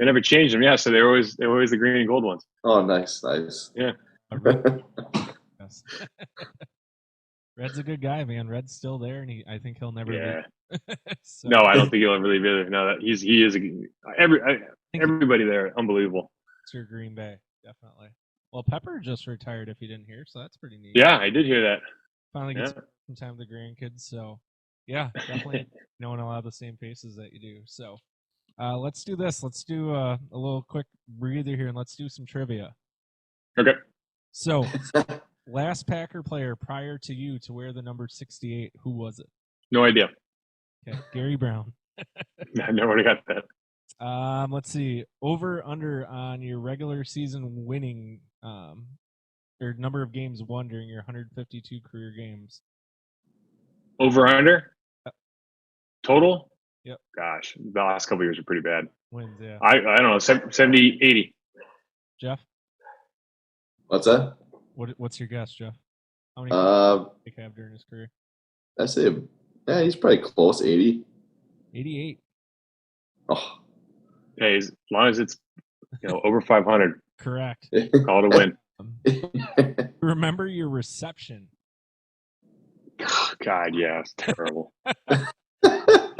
never changed them. Yeah. So they're always the green and gold ones. Oh, nice. Yeah. Yes. Red's a good guy, man. Red's still there, and I think he'll never leave. So. No, I don't think he'll ever leave either. No, he is everybody there, unbelievable. It's your Green Bay, definitely. Well, Pepper just retired, if you didn't hear, so that's pretty neat. Yeah, I did hear that. Finally gets some time with the grandkids, so yeah, definitely knowing a lot of the same faces that you do. So let's do this. Let's do a little quick breather here, and let's do some trivia. Okay. So, last Packer player prior to you to wear the number 68, who was it? No idea. Okay, Gary Brown. I never got that. Let's see. Over under on your regular season winning or number of games won during your 152 career games. Over under? Yep. Total? Yep. Gosh, the last couple of years are pretty bad. Wins, yeah. I don't know, 70, 80. Jeff? What's that? What's your guess, Jeff? How many did he have during his career? I say, yeah, he's probably close, 80. 88. Oh. Hey, as long as it's over 500. Correct. Call it a win. Remember your reception. God, yeah, it's terrible.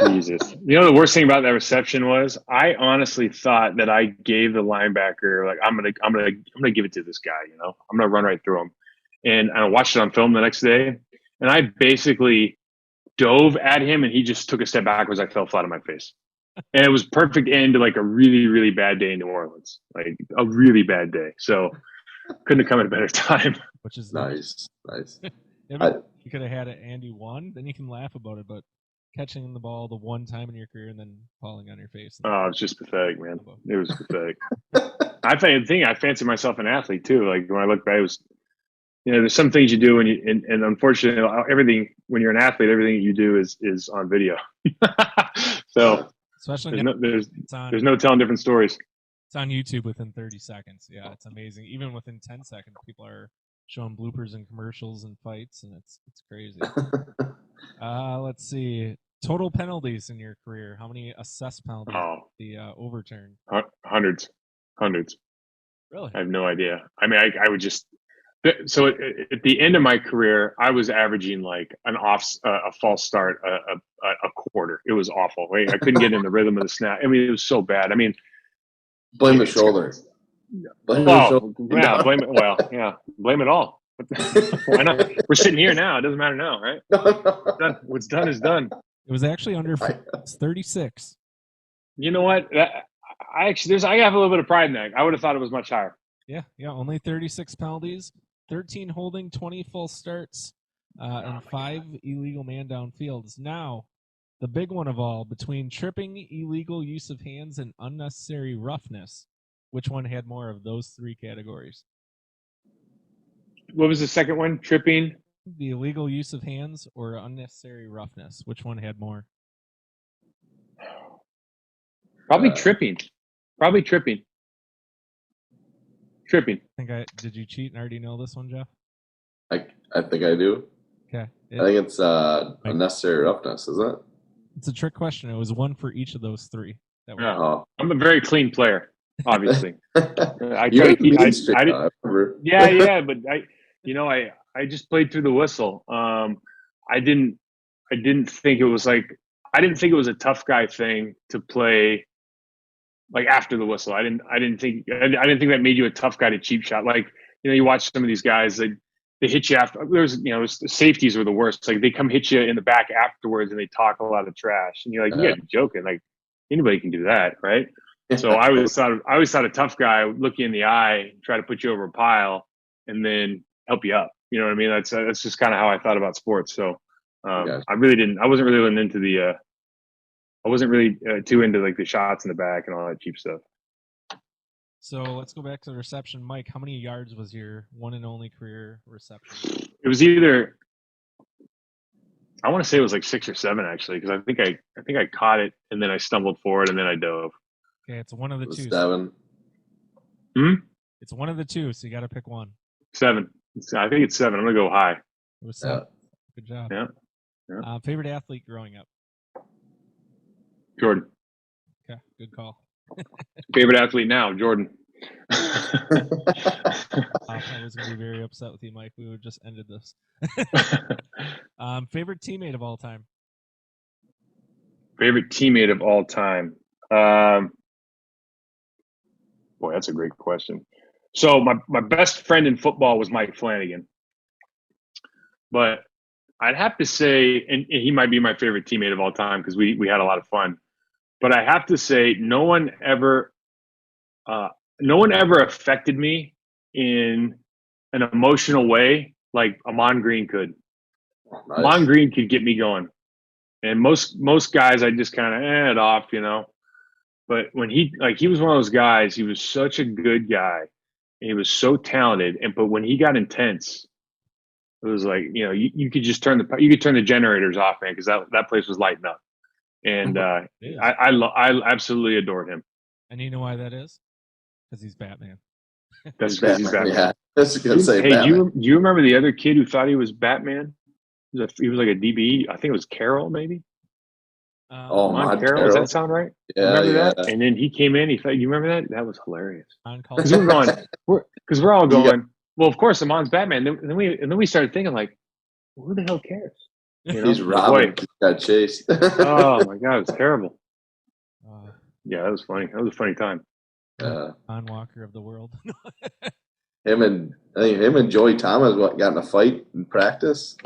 Jesus. The worst thing about that reception was I honestly thought that I gave the linebacker, like, I'm gonna give it to this guy, I'm gonna run right through him. And I watched it on film the next day, and I basically dove at him, and he just took a step backwards. I fell flat on my face. And it was perfect end to like a really, really bad day in New Orleans, like a really bad day. So couldn't have come at a better time. Which is nice. You could have had it Andy won, then you can laugh about it, but catching the ball the one time in your career and then falling on your face. Oh, it's just pathetic, man. It was pathetic. I fancy myself an athlete too. Like when I look back, it was, there's some things you do when you, and unfortunately, everything when you're an athlete, everything you do is on video. So Especially there's no telling different stories. It's on YouTube within 30 seconds. Yeah, it's amazing. Even within 10 seconds, people are showing bloopers and commercials and fights, and it's crazy. Let's see. Total penalties in your career. How many assessed penalties? The overturn? Hundreds. Really? I have no idea. I mean, I would just. So at the end of my career, I was averaging like a false start, a quarter. It was awful. Right? I couldn't get in the rhythm of the snap. I mean, it was so bad. I mean, blame the shoulder. Blame it. Blame it all. Why not? We're sitting here now. It doesn't matter now, right? What's done is done. It was actually under 36. You know what? I have a little bit of pride in that. I would have thought it was much higher. Yeah, only 36 penalties, 13 holding, 20 false starts, and 5 illegal man downfields. Now, the big one of all, between tripping, illegal use of hands, and unnecessary roughness, which one had more of those 3 categories? What was the second one? Tripping? The illegal use of hands or unnecessary roughness? Which one had more? Probably tripping. Did you cheat and already know this one, Jeff? I think I do. Okay. I think it's unnecessary roughness, isn't it? It's a trick question. It was one for each of those 3. I'm a very clean player, obviously. I just played through the whistle. I didn't think it was a tough guy thing to play like after the whistle. I didn't think that made you a tough guy to cheap shot. Like, you watch some of these guys, they hit you after. The safeties were the worst. Like, they come hit you in the back afterwards and they talk a lot of trash, and you're like, you gotta be joking. Like, anybody can do that, right? So I always thought a tough guy would look you in the eye, try to put you over a pile, and then help you up. You know what I mean? That's just kind of how I thought about sports. So I wasn't really too into like the shots in the back and all that cheap stuff. So let's go back to the reception. Mike, how many yards was your one and only career reception? It was either, I want to say it was like 6 or 7 actually, because I think I caught it and then I stumbled forward and then I dove. Okay, it's one of the 2. 7. It's one of the 2, so you got to pick one. 7. I think it's 7. I'm gonna go high. It was 7. Good job. Yeah. Favorite athlete growing up? Jordan. Okay, good call. Favorite athlete now, Jordan. I was going to be very upset with you, Mike. We would have just ended this. Favorite teammate of all time? Favorite teammate of all time? Boy, that's a great question. So my best friend in football was Mike Flanagan. But I'd have to say, and he might be my favorite teammate of all time because we had a lot of fun. But I have to say, no one ever affected me in an emotional way like Amon Green could. Nice. Amon Green could get me going, and most guys I just kind of it off, But when he was one of those guys, he was such a good guy, and he was so talented. But when he got intense, it was like you could just turn the generators off, man, because that place was lighting up. And I absolutely adored him. And you know why that is? Because he's Batman. That's because he's Batman. Yeah. That's gonna say hey, Batman. Do you remember the other kid who thought he was Batman? He was like a DB. I think it was Carroll, maybe. Mon Carroll. Does that sound right? Yeah, remember that? And then he came in. He thought, you remember that? That was hilarious. Because we're all going. Yeah. Well, of course, Amon's Batman. And then we started thinking like, who the hell cares? He's Robin. He got chased. Oh my God, it was terrible. Yeah, that was funny. That was a funny time. Von Walker of the world. him and Joey Thomas got in a fight in practice.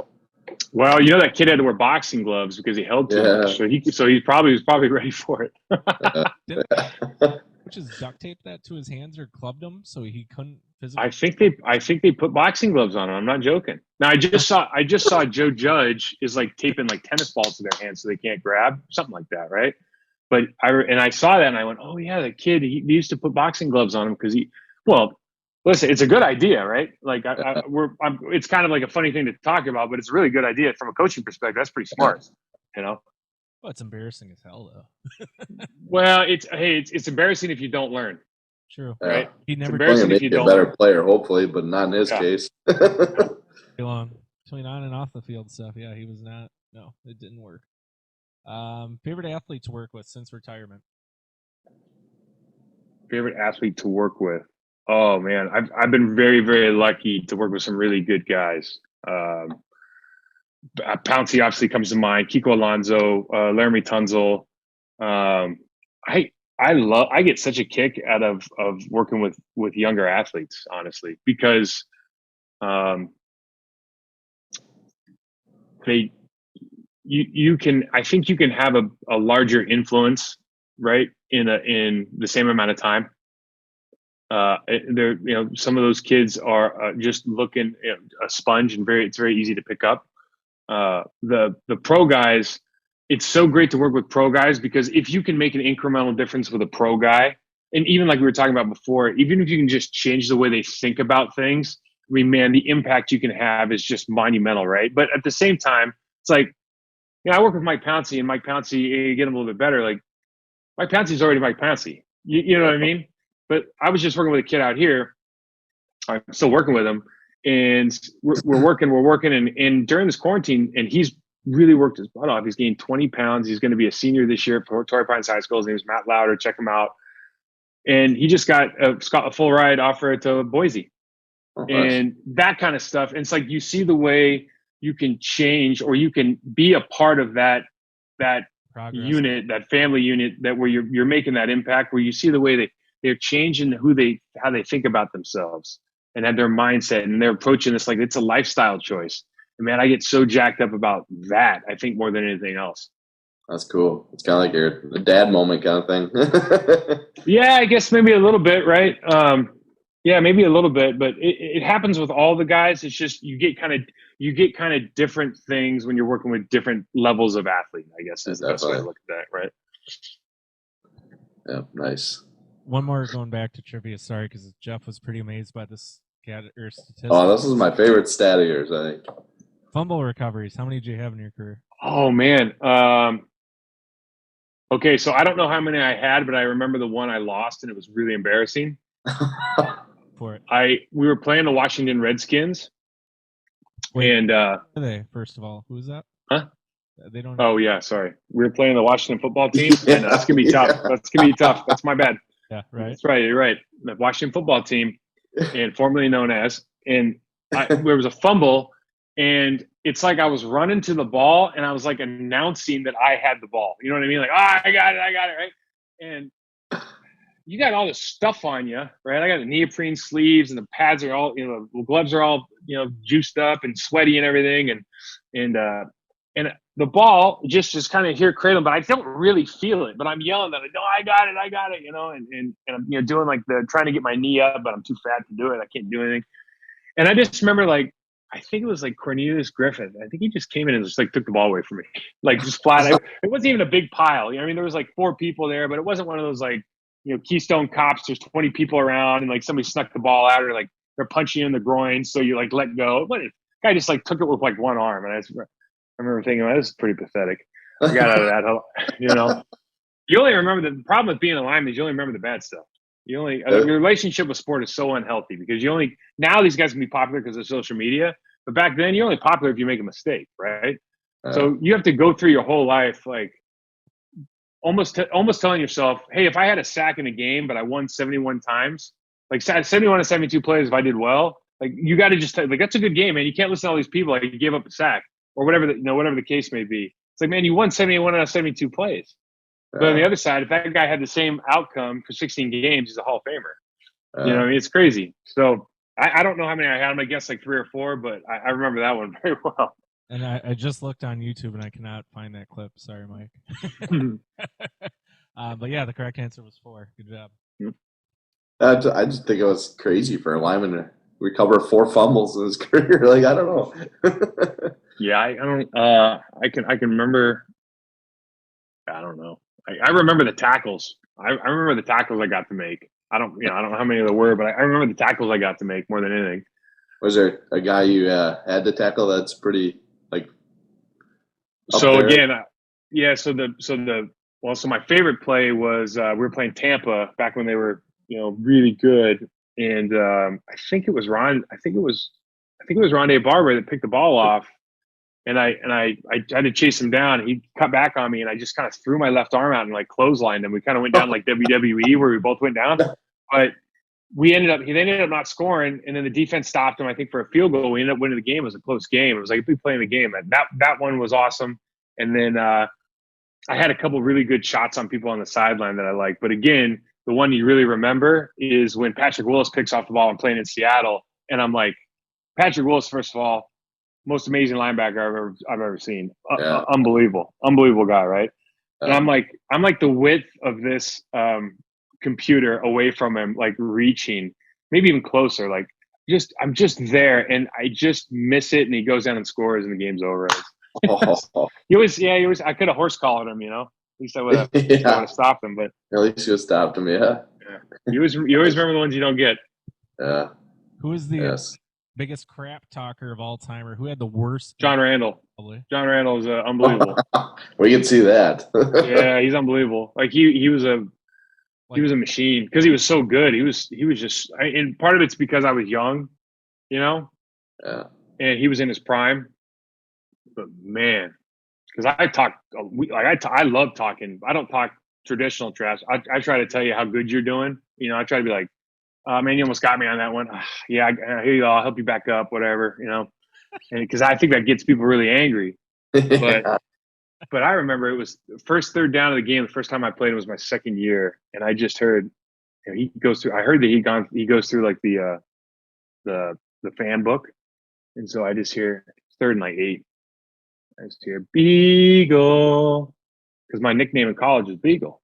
Well, that kid had to wear boxing gloves because he held too much. So he was probably ready for it. Just duct taped that to his hands or clubbed him so he couldn't physically. I think they put boxing gloves on him. I'm not joking. Now I just saw Joe Judge is like taping like tennis balls to their hands so they can't grab, something like that, right? But I saw that and I went, oh yeah, that kid he used to put boxing gloves on him because Listen, it's a good idea, right? Like it's kind of like a funny thing to talk about, but it's a really good idea from a coaching perspective. That's pretty smart, you know. Well, it's embarrassing as hell, though. Well, it's embarrassing if you don't learn, True. right? He It's never It's going embarrassing to if make you you a don't better learn. player, hopefully, but not in his Yeah. case. too long between on and off the field stuff. Yeah, he was not. No, it didn't work. Favorite athlete to work with since retirement? Favorite athlete to work with? Oh man, I've been very, very lucky to work with some really good guys. Pouncey obviously comes to mind. Kiko Alonso, Laramie Tunzel. I get such a kick out of working with younger athletes, honestly, because they you can, I think you can have a larger influence, right, in the same amount of time. They're, some of those kids are just looking a sponge, and it's very easy to pick up. The pro guys, it's so great to work with pro guys, because if you can make an incremental difference with a pro guy, and even like we were talking about before, even if you can just change the way they think about things, I mean, man, the impact you can have is just monumental, right? But at the same time, it's like, I work with Mike Pouncey, and Mike Pouncey, you get him a little bit better. Like, Mike Pouncey's already Mike Pouncey. You know what I mean? But I was just working with a kid out here. I'm still working with him, and we're working, and during this quarantine, and he's really worked his butt off. He's gained 20 pounds. He's going to be a senior this year for Torrey Pines High School. His name is Matt Lauder. Check him out. And he just got a full ride offer to Boise. Oh, nice. And that kind of stuff. And it's like, you see the way you can change, or you can be a part of that Progress. unit, that family unit, that where you're making that impact, where you see the way they're changing how they think about themselves and have their mindset, and they're approaching this like it's a lifestyle choice. And man, I get so jacked up about that, I think, more than anything else. That's cool. It's kind of like your dad moment kind of thing. Yeah, I guess maybe a little bit, right? Yeah, maybe a little bit, but it happens with all the guys. It's just you get kind of different things when you're working with different levels of athlete, I guess, is the best way to look at that, right? Yeah, nice. One more going back to trivia. Sorry, because Jeff was pretty amazed by this statistic. Oh, this is my favorite stat of yours, I think. Fumble recoveries. How many did you have in your career? Oh man. Okay, so I don't know how many I had, but I remember the one I lost, and it was really embarrassing. For it. We were playing the Washington Redskins. Wait, and who are they, first of all? Who is that? Huh? They don't. Oh yeah, sorry. We were playing the Washington football team, and that's gonna be tough. Yeah. That's gonna be tough. That's my bad. Yeah, right. That's right. You're right. The Washington football team, and formerly known as, and there was a fumble, and it's like I was running to the ball, and I was like announcing that I had the ball. You know what I mean? Like, I got it, right? And you got all this stuff on you, right? I got the neoprene sleeves, and the pads are all, the gloves are all, juiced up and sweaty and everything, and the ball just kind of here cradling, but I don't really feel it. But I'm yelling that, no, I got it, and I'm doing like trying to get my knee up, but I'm too fat to do it. I can't do anything. And I just remember, like, I think it was like Cornelius Griffith. I think he just came in and just like took the ball away from me, like just flat. It wasn't even a big pile. I mean, there was like 4 people there, but it wasn't one of those like, Keystone Cops. There's 20 people around, and like somebody snuck the ball out, or like they're punching you in the groin, so you like let go. But the guy just like took it with like one arm, and I remember thinking, well, this is pretty pathetic. I got out of that. You only remember the problem with being a lineman is you only remember the bad stuff. Your relationship with sport is so unhealthy, because now these guys can be popular because of social media, but back then you're only popular if you make a mistake, right? So you have to go through your whole life like almost telling yourself, hey, if I had a sack in a game but I won 71 times, like 71 to 72 plays, if I did well, like you got to just like, that's a good game, man. You can't listen to all these people like you gave up a sack or whatever whatever the case may be. It's like, man, you won 71 out of 72 plays. But on the other side, if that guy had the same outcome for 16 games, he's a Hall of Famer. You know what I mean? It's crazy. So I don't know how many I had. I guess like 3 or 4, but I remember that one very well. And I just looked on YouTube, and I cannot find that clip. Sorry, Mike. But yeah, the correct answer was 4. Good job. I just think it was crazy for a lineman to recover 4 fumbles in his career. Like, I don't know. Yeah, I don't. I can remember. I don't know. I remember the tackles. I remember the tackles I got to make. I don't know how many there were, but I remember the tackles I got to make more than anything. Was there a guy you had to tackle that's pretty like? So there? again, so my favorite play was we were playing Tampa back when they were really good, and I think it was Rondé Barber that picked the ball off, and I had to chase him down. He cut back on me, and I just kind of threw my left arm out and like clotheslined him. We kind of went down like WWE where we both went down, but he ended up not scoring, and then the defense stopped him, I think, for a field goal. We ended up winning the game. It was a close game. It was like we playing the game. That one was awesome. And then I had a couple really good shots on people on the sideline that I liked. But again, the one you really remember is when Patrick Willis picks off the ball and playing in Seattle. And I'm like, Patrick Willis, first of all, most amazing linebacker I've ever seen. Yeah. Unbelievable guy, right? And I'm like the width of this computer away from him, like reaching, maybe even closer. Like I'm just there, and I just miss it, and he goes down and scores, and the game's over. He always. I could have horse collared him, At least I would have stopped him. But at least you stopped him, yeah. You always remember the ones you don't get. Yeah. Who is the biggest crap talker of all time, or who had the worst? John Randall. Probably. John Randall is unbelievable. We can see that. Yeah, he's unbelievable. Like he was a machine because he was so good. He was just, and part of it's because I was young, Yeah. and he was in his prime. But man, because I love talking. I don't talk traditional trash. I try to tell you how good you're doing. I try to be like, man, you almost got me on that one. Yeah, here you go. I'll help you back up, whatever, and because I think that gets people really angry. But I remember it was the first third down of the game. The first time I played, it was my second year, and I just heard he goes through. I heard that he goes through like the fan book, and so I just hear third and like 8. I just hear Beagle because my nickname in college is Beagle.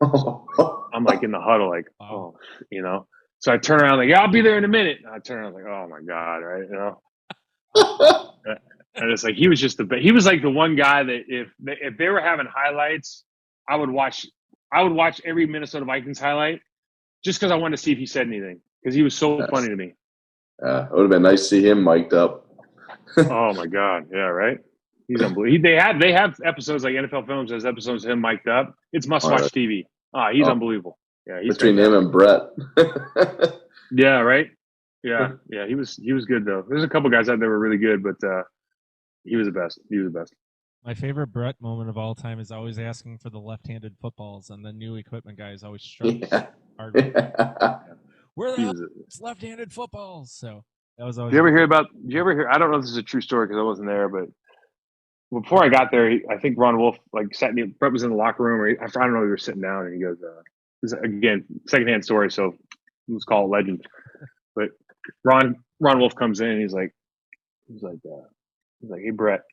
So I'm like in the huddle, like So I turn around like, yeah, I'll be there in a minute. And I turn around like, oh my god, right? And it's like he was just he was like the one guy that if they were having highlights, I would watch every Minnesota Vikings highlight just because I wanted to see if he said anything because he was so funny to me. It would have been nice to see him mic'd up. Oh my god, yeah, right. He's unbelievable. They have episodes like NFL Films has episodes of him mic'd up. It's must watch TV. He's unbelievable. Yeah, he's between him and Brett. Yeah, right. Yeah. He was good though. There's a couple guys out there were really good, but he was the best. My favorite Brett moment of all time is always asking for the left-handed footballs, and the new equipment guys always struggle hard. Where the hell is left-handed footballs? So that was always. Did you ever hear? I don't know if this is a true story because I wasn't there, but before I got there, I think Ron Wolf sat me. Brett was in the locker room, or I don't know. We were sitting down, and he goes, "This is, again, secondhand story, so let's call it legend." But Ron Wolf comes in, and he's like, "Hey Brett,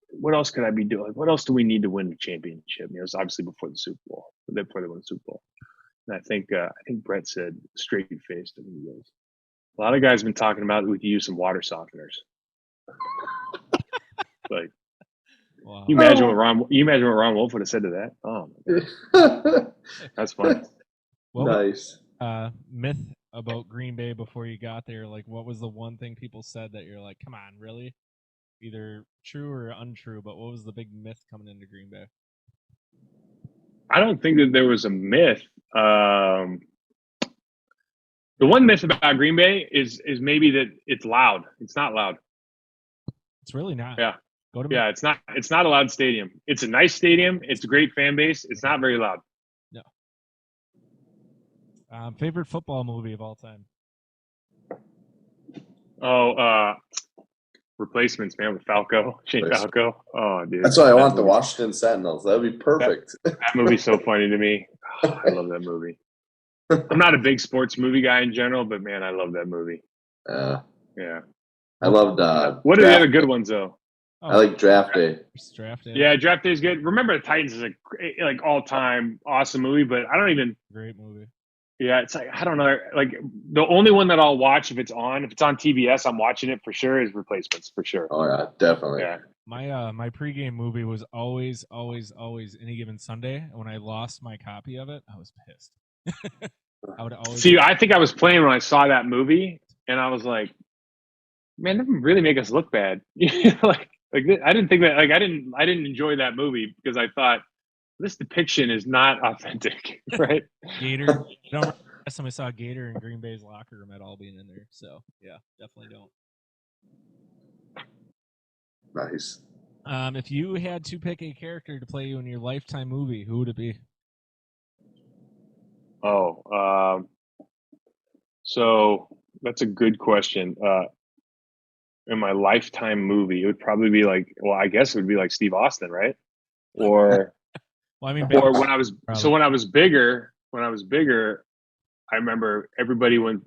what else could I be doing? What else do we need to win the championship?" It was obviously before the Super Bowl, before they won the Super Bowl. And I think Brett said straight faced, and he goes, "A lot of guys have been talking about that we could use some water softeners." Like, wow. You imagine what Ron Wolf would have said to that? Oh my god, that's funny. Nice. Myth about Green Bay before you got there. Like, what was the one thing people said that you're like, come on, really? Either true or untrue, but what was the big myth coming into Green Bay? I don't think that there was a myth. The one myth about Green Bay is maybe that it's loud. It's not loud. It's really not. Yeah. Yeah, it's not a loud stadium. It's a nice stadium. It's a great fan base. It's not very loud. No. Favorite football movie of all time? Replacements, man, with Shane Falco. Oh, dude. That's why I want the Washington Sentinels. That would be perfect. That movie's so funny to me. Oh, I love that movie. I'm not a big sports movie guy in general, but man, I love that movie. Yeah. I loved. What are the other good ones though? I like Draft Day. Draft Day. Yeah, Draft Day is good. Remember the Titans is like all time awesome movie, but I don't even. Great movie. Yeah, it's like I don't know. Like the only one that I'll watch if it's on TBS, I'm watching it for sure. Is Replacements for sure. Oh yeah, definitely. Yeah. My pregame movie was always Any Given Sunday. And when I lost my copy of it, I was pissed. I would always See, I think I was playing when I saw that movie, and I was like, man, that would really make us look bad. like I didn't think that. Like I didn't enjoy that movie because I thought this depiction is not authentic, right? Gator. I don't remember last time I saw Gator in Green Bay's locker room at all being in there. So yeah, definitely don't. Nice. If you had to pick a character to play you in your Lifetime movie, who would it be? Oh, so that's a good question. In my Lifetime movie, it would probably be like, well, I guess it would be like Steve Austin, right? Or Well, I mean, or when I was probably. when I was bigger, I remember everybody when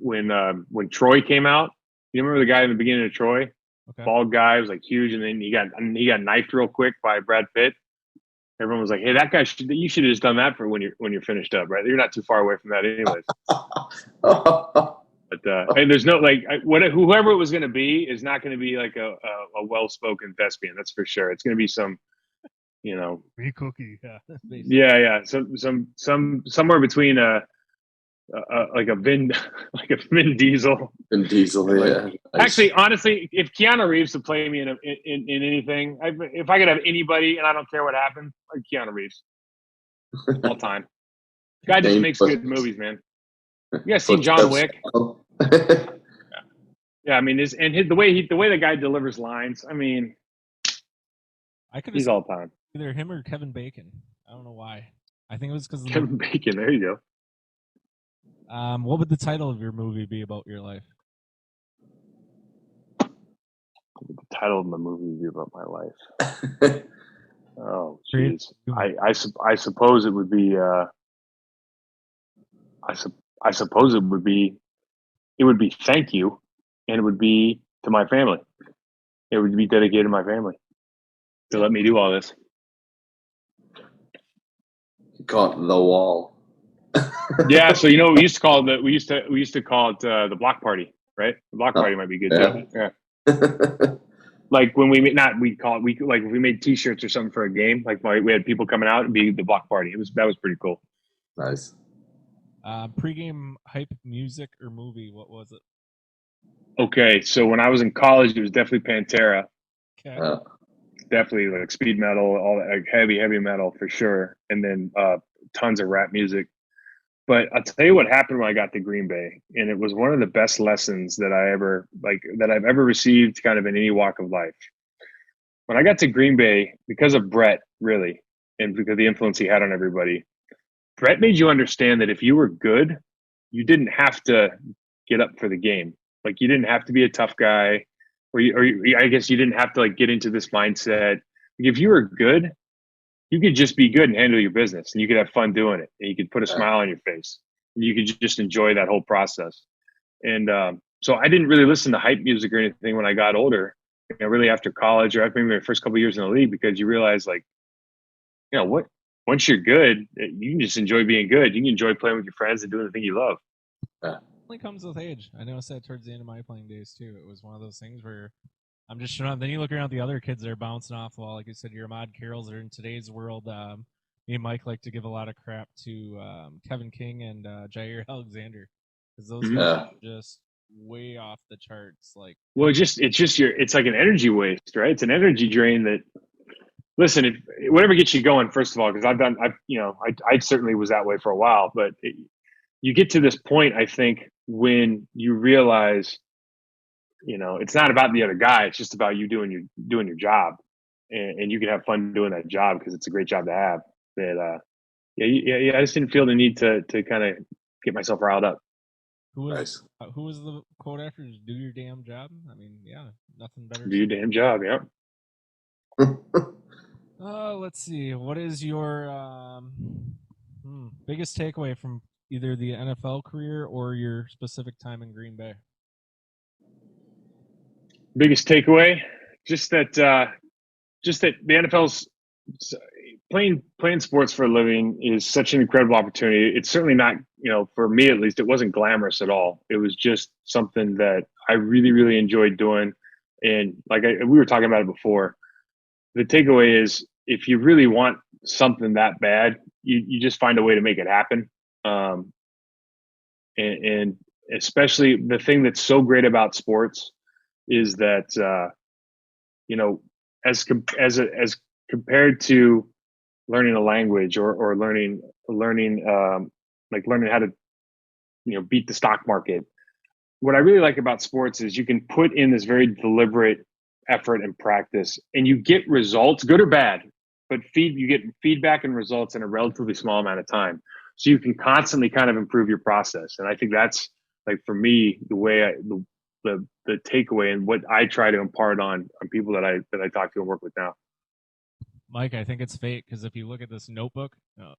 Troy came out. You remember the guy in the beginning of Troy? Okay. Bald guy was like huge, and then he got knifed real quick by Brad Pitt. Everyone was like, "Hey, that guy you should have just done that for when you're finished up, right? You're not too far away from that, anyways." But and there's no like whoever it was going to be is not going to be like a well-spoken thespian. That's for sure. It's going to be some, Free cookie. Yeah. yeah, somewhere between like a Vin like a Vin Diesel. Vin Diesel, yeah. Nice. Actually, honestly, if Keanu Reeves would play me in anything, if I could have anybody, and I don't care what happens, like Keanu Reeves, all time. Guy just makes good movies, man. You guys seen John Wick? Yeah, I mean, the way the guy delivers lines. I mean, he's all time. Either him or Kevin Bacon. I don't know why. I think it was because Kevin Bacon. There you go. What would the title of your movie be about your life? The title of my movie would be about my life. Oh, jeez. I suppose it would be. I suppose it would be. It would be thank you, and it would be to my family. It would be dedicated to my family to let me do all this. You call it the wall. Yeah, so we used to call it we used to call it the block party, right? The block party might be good too. Yeah. Like when we if we made T-shirts or something for a game, like we had people coming out and be the block party. That was pretty cool. Nice. Pre-game hype music or movie? What was it? Okay, so when I was in college, it was definitely Pantera. Okay. Definitely like speed metal, all that, like heavy metal for sure, and then tons of rap music. But I'll tell you what happened when I got to Green Bay, and it was one of the best lessons that I've ever received, kind of in any walk of life. When I got to Green Bay, because of Brett, really, and because of the influence he had on everybody, Brett made you understand that if you were good, you didn't have to get up for the game. Like you didn't have to be a tough guy, I guess you didn't have to like get into this mindset. If you were good, you could just be good and handle your business, and you could have fun doing it, and you could put a smile on your face, and you could just enjoy that whole process. And so I didn't really listen to hype music or anything when I got older, really after college or after maybe my first couple of years in the league, because you realize like, what, once you're good, you can just enjoy being good. You can enjoy playing with your friends and doing the thing you love. It only comes with age. I noticed that towards the end of my playing days too. It was one of those things where I'm just showing up. Then you look around at the other kids that are bouncing off the wall. Like you said, your Ahmad Carrolls are in today's world. Me and Mike like to give a lot of crap to Kevin King and Jair Alexander, because those guys are just way off the charts. Like, well, it's like an energy waste, right? It's an energy drain that. Listen, if whatever gets you going, first of all, because I certainly was that way for a while, but you get to this point, I think, when you realize, it's not about the other guy. It's just about you doing your job, and you can have fun doing that job because it's a great job to have. That I just didn't feel the need to kind of get myself riled up. Who was the quote after? Do your damn job. I mean, yeah, nothing better. Do your damn job, yeah. Let's see. What is your biggest takeaway from either the NFL career or your specific time in Green Bay? Biggest takeaway, just that the NFL's playing sports for a living is such an incredible opportunity. It's certainly not, for me at least, it wasn't glamorous at all. It was just something that I really, really enjoyed doing. And like we were talking about it before, the takeaway is if you really want something that bad, you just find a way to make it happen. and especially the thing that's so great about sports is that as compared to learning a language or learning how to beat the stock market. What I really like about sports is you can put in this very deliberate effort and practice, and you get results, good or bad, but you get feedback and results in a relatively small amount of time. So you can constantly kind of improve your process. And I think that's, like, for me, the way the takeaway and what I try to impart on people that I talk to and work with now. Mike, I think it's fate, because if you look at this notebook,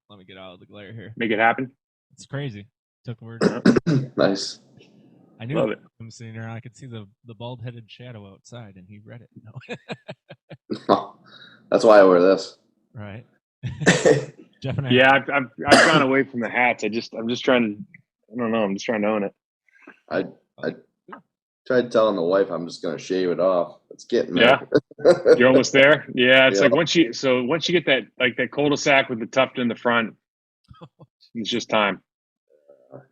let me get out of the glare here. Make it happen. It's crazy. Took the words. Nice. I knew Love it. him sitting there. I could see the bald-headed shadow outside, and he read it. No. That's why I wear this. Right. Jeff and I. Yeah, I've gone away from the hats. I'm just trying to. I don't know. I'm just trying to own it. I tried telling the wife I'm just gonna shave it off. It's getting there. Yeah, you're almost there. Yeah, it's Yeah. like once you get that cul-de-sac with the tuft in the front, it's just time.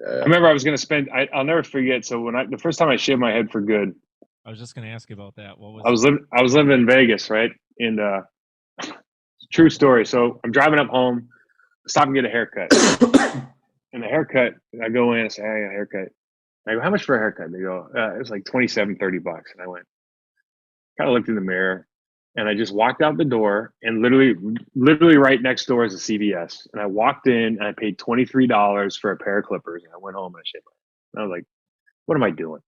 Yeah. I remember I was going to spend. I'll never forget. So the first time I shaved my head for good, I was just going to ask you about that. What was? I was living in Vegas, right? And true story. So I'm driving up home, stop and get a haircut. And the haircut, I go in and say, "Hey, I got a haircut." I go, "How much for a haircut?" They go, "It was like $27, $30." And I went, kind of looked in the mirror, and I just walked out the door, and literally right next door is a CVS. And I walked in and I paid $23 for a pair of clippers, and I went home and I shaved my head. And I was like, what am I doing?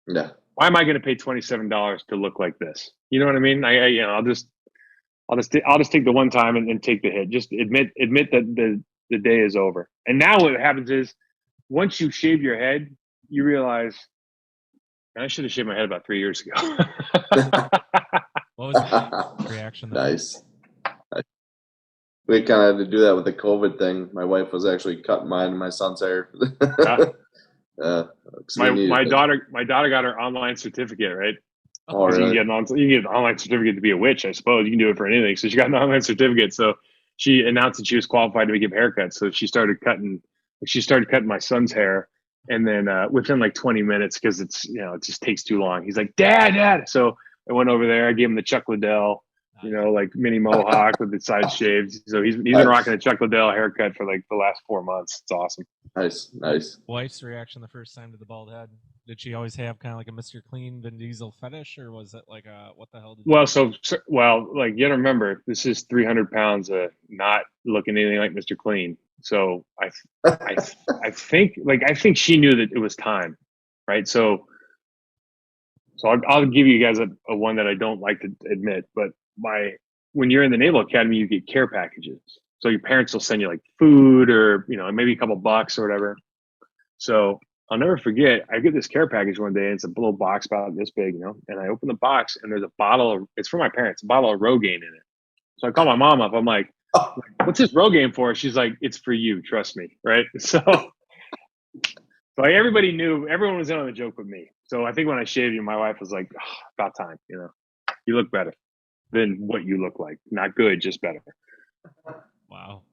Yeah. Why am I going to pay $27 to look like this? You know what I mean? I'll just take the one time and take the hit. Just admit that the day is over. And now what happens is, once you shave your head, you realize, I should have shaved my head about 3 years ago. What was the reaction? Nice. We kind of had to do that with the COVID thing. My wife was actually cutting mine and my son's hair. My daughter got her online certificate, right? Oh, really? You can get an online certificate to be a witch, I suppose. You can do it for anything. So she got an online certificate. So she announced that she was qualified to give haircuts. So she started cutting my son's hair. And then within like 20 minutes, because it just takes too long. He's like, Dad. So I went over there. I gave him the Chuck Liddell, like mini mohawk with the side shaved. So he's been rocking a Chuck Liddell haircut for like the last 4 months. It's awesome. Nice. Wife's reaction the first time to the bald head? Did she always have kind of like a Mr. Clean Vin Diesel fetish, or was it like what the hell? You gotta remember, this is 300 pounds of not looking anything like Mr. Clean. So I think she knew that it was time, right? So I'll give you guys a one that I don't like to admit, but when you're in the Naval Academy, you get care packages. So your parents will send you like food or maybe a couple bucks or whatever. So I'll never forget, I get this care package one day, and it's a little box about this big, and I open the box, and there's a bottle it's for my parents, a bottle of Rogaine in it. So I call my mom up. I'm like, what's this Rogaine for? She's like, it's for you. Trust me. Right. So everybody knew, everyone was in on the joke with me. So I think when I shaved you, my wife was like, about time, you look better than what you look like. Not good, just better. Wow.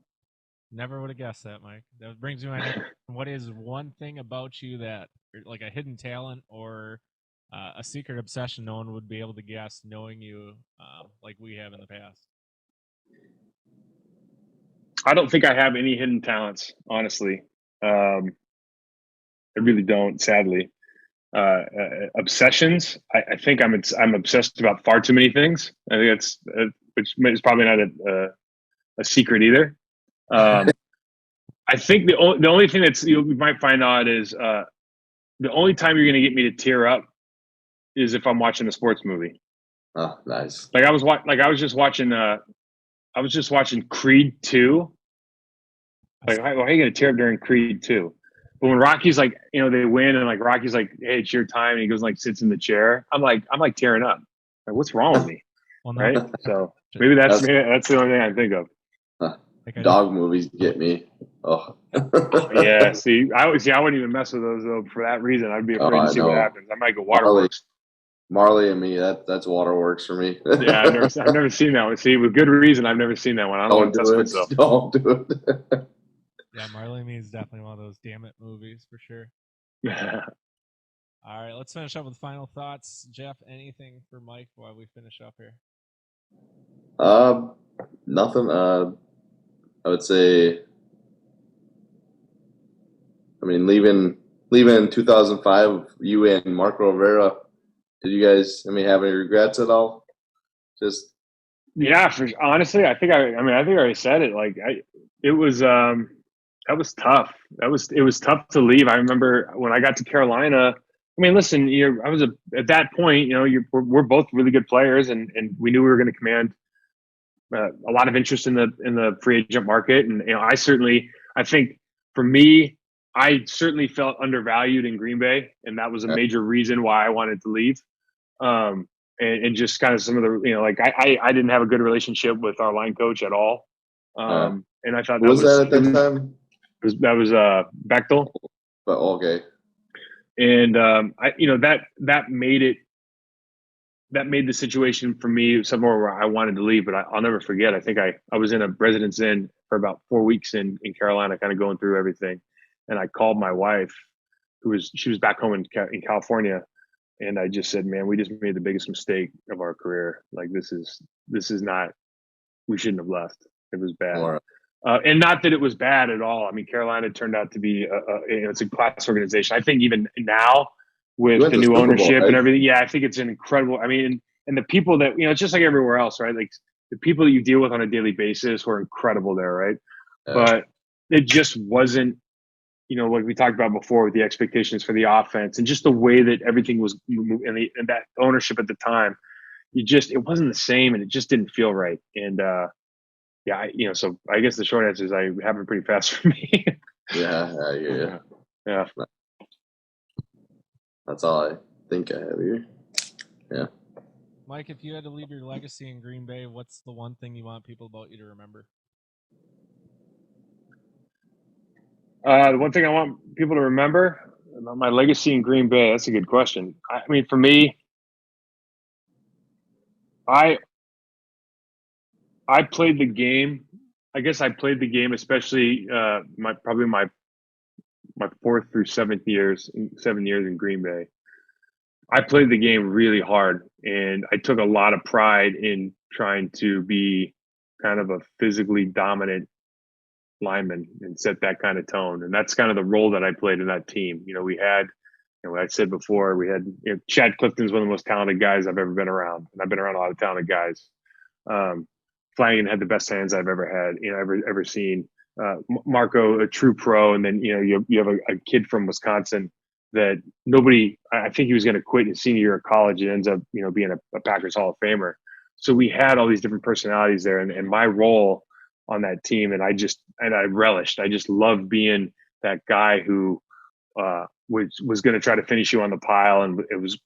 Never would have guessed that, Mike. That brings me to my next. What is one thing about you that, like a hidden talent or a secret obsession no one would be able to guess, knowing you like we have in the past? I don't think I have any hidden talents, honestly. I really don't, sadly. Obsessions. I think I'm obsessed about far too many things. I think that's which is probably not a secret either. I think the only thing that's you might find odd is the only time you're going to get me to tear up is if I'm watching a sports movie. Oh, nice. Like I was just watching Creed 2. Like, why are you going to tear up during Creed 2? But when Rocky's like, they win, and like Rocky's like, hey, it's your time, and he goes and like sits in the chair. I'm like tearing up. Like, what's wrong with me? Well, right? So maybe that's the only thing I think of. Dog movies get me. Oh. Yeah. See, I wouldn't even mess with those though for that reason. I'd be afraid to see what happens. I might go waterworks. Marley and me. That's waterworks for me. Yeah, I've never seen that one. See, with good reason, I've never seen that one. I don't want to test myself. Don't do it. Yeah, Marley and Me is definitely one of those damn it movies for sure. All right, let's finish up with final thoughts. Jeff, anything for Mike while we finish up here? Nothing. I would say, I mean, leaving in 2005, you and Marco Rivera, did you guys, have any regrets at all? Just Yeah, honestly, I think I already said it. Like, it was that was tough. It was tough to leave. I remember when I got to Carolina. I mean, listen, at that point, we're both really good players, and we knew we were going to command a lot of interest in the free agent market. And I think for me, I certainly felt undervalued in Green Bay, and that was a major reason why I wanted to leave. And just kind of some of the, I didn't have a good relationship with our line coach at all. And I thought who was that at that time? That was Bechtel. But okay. And that made the situation for me somewhere where I wanted to leave, but I'll never forget. I think I was in a residence inn for about 4 weeks in Carolina, kind of going through everything. And I called my wife, she was back home in California. And I just said, man, we just made the biggest mistake of our career. Like, this is not, we shouldn't have left. It was bad. Right. And not that it was bad at all. I mean, Carolina turned out to be, it's a class organization. I think even now with the new ownership and everything, yeah, I think it's an incredible, I mean, and the people that, it's just like everywhere else, right? Like, the people that you deal with on a daily basis were incredible there, right? But it just wasn't, like we talked about before, with the expectations for the offense and just the way that everything was, and that ownership at the time, it wasn't the same, and it just didn't feel right. And so I guess the short answer is I have it pretty fast for me. Yeah. That's all I think I have here. Yeah. Mike, if you had to leave your legacy in Green Bay, what's the one thing you want people about you to remember? The one thing I want people to remember about my legacy in Green Bay, that's a good question. I mean, for me, I played the game. I guess I played the game, especially my 4th through 7 years in Green Bay. I played the game really hard, and I took a lot of pride in trying to be kind of a physically dominant lineman and set that kind of tone. And that's kind of the role that I played in that team. We had, what I said before, we had, Chad Clifton's one of the most talented guys I've ever been around. And I've been around a lot of talented guys. Flanagan had the best hands I've ever had, ever seen. Marco, a true pro. And then, you have a kid from Wisconsin that I think he was going to quit his senior year of college and ends up, being a Packers Hall of Famer. So we had all these different personalities there, and my role on that team, and I relished. I just loved being that guy who was going to try to finish you on the pile, and was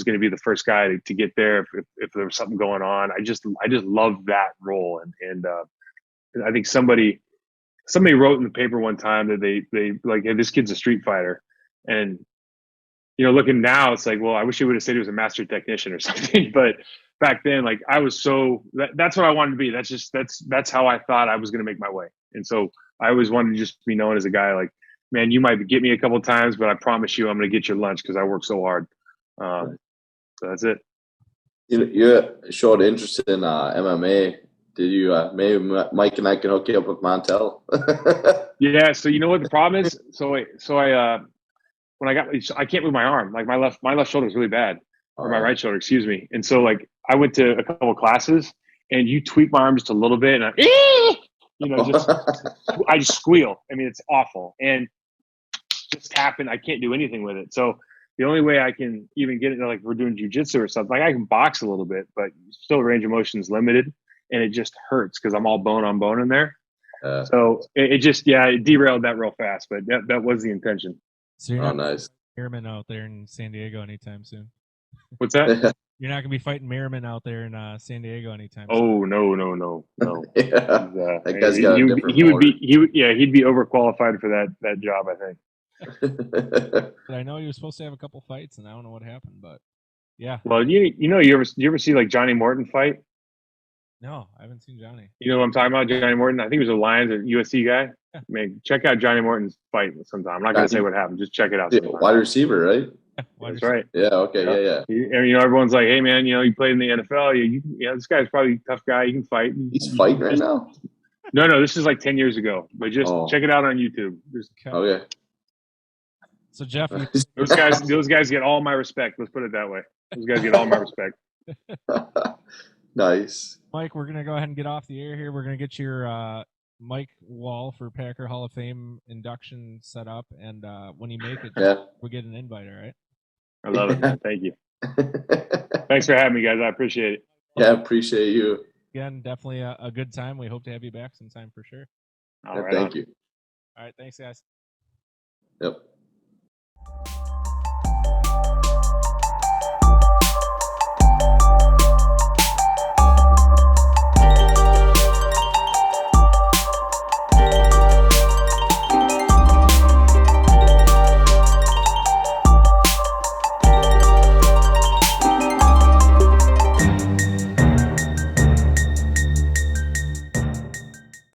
going to be the first guy to get there if there was something going on. I just loved that role, and I think somebody wrote in the paper one time that they like, hey, this kid's a street fighter, and looking now, it's like, well, I wish he would have said he was a master technician or something, but back then, like, I was that's what I wanted to be. That's how I thought I was going to make my way. And so I always wanted to just be known as a guy like, man, you might get me a couple of times, but I promise you I'm going to get your lunch because I work so hard. So that's it. You showed interest in MMA. Did you, maybe Mike and I can hook you up with Montel? Yeah. So you know what the problem is? So I I can't move my arm. Like, my left shoulder is really bad. Or my right shoulder, excuse me. And so, like, I went to a couple of classes, and you tweak my arm just a little bit, and I just squeal. I mean, it's awful, and just happened. I can't do anything with it. So the only way I can even get it, like, we're doing jujitsu or something, like, I can box a little bit, but still range of motion is limited, and it just hurts because I'm all bone on bone in there. So it just it derailed that real fast, but that was the intention. So you're not nice. Merriman out there in San Diego anytime soon. What's that? You're not gonna be fighting Merriman out there in San Diego anytime soon. Oh no. Yeah. That guy's got a different he'd be overqualified for that job, I think. But I know he was supposed to have a couple fights, and I don't know what happened, but yeah. Well, you ever see, like, Johnny Morton fight? No, I haven't seen Johnny. You know what I'm talking about, Johnny Morton? I think he was a Lions or USC guy. Man, check out Johnny Morton's fight sometime. I'm not going to say what happened. Just check it out Yeah, sometime. wide receiver, right? That's right. Yeah. Okay. Yeah. And everyone's like, "Hey, man, you played in the NFL. This guy's probably a tough guy. You can fight." He's fighting right now. No, this is like 10 years ago. But just check it out on YouTube. Okay. So Jeff, those guys get all my respect. Let's put it that way. Those guys get all my respect. Nice. Mike, we're gonna go ahead and get off the air here. We're gonna get your Mike Wahle for Packer Hall of Fame induction set up, and when you make it, we'll get an invite. All right. I love it, man. Thank you. Thanks for having me, guys. I appreciate it. Yeah, appreciate you. Again, definitely a good time. We hope to have you back sometime for sure. All right. Thank you. All right. Thanks, guys. Yep.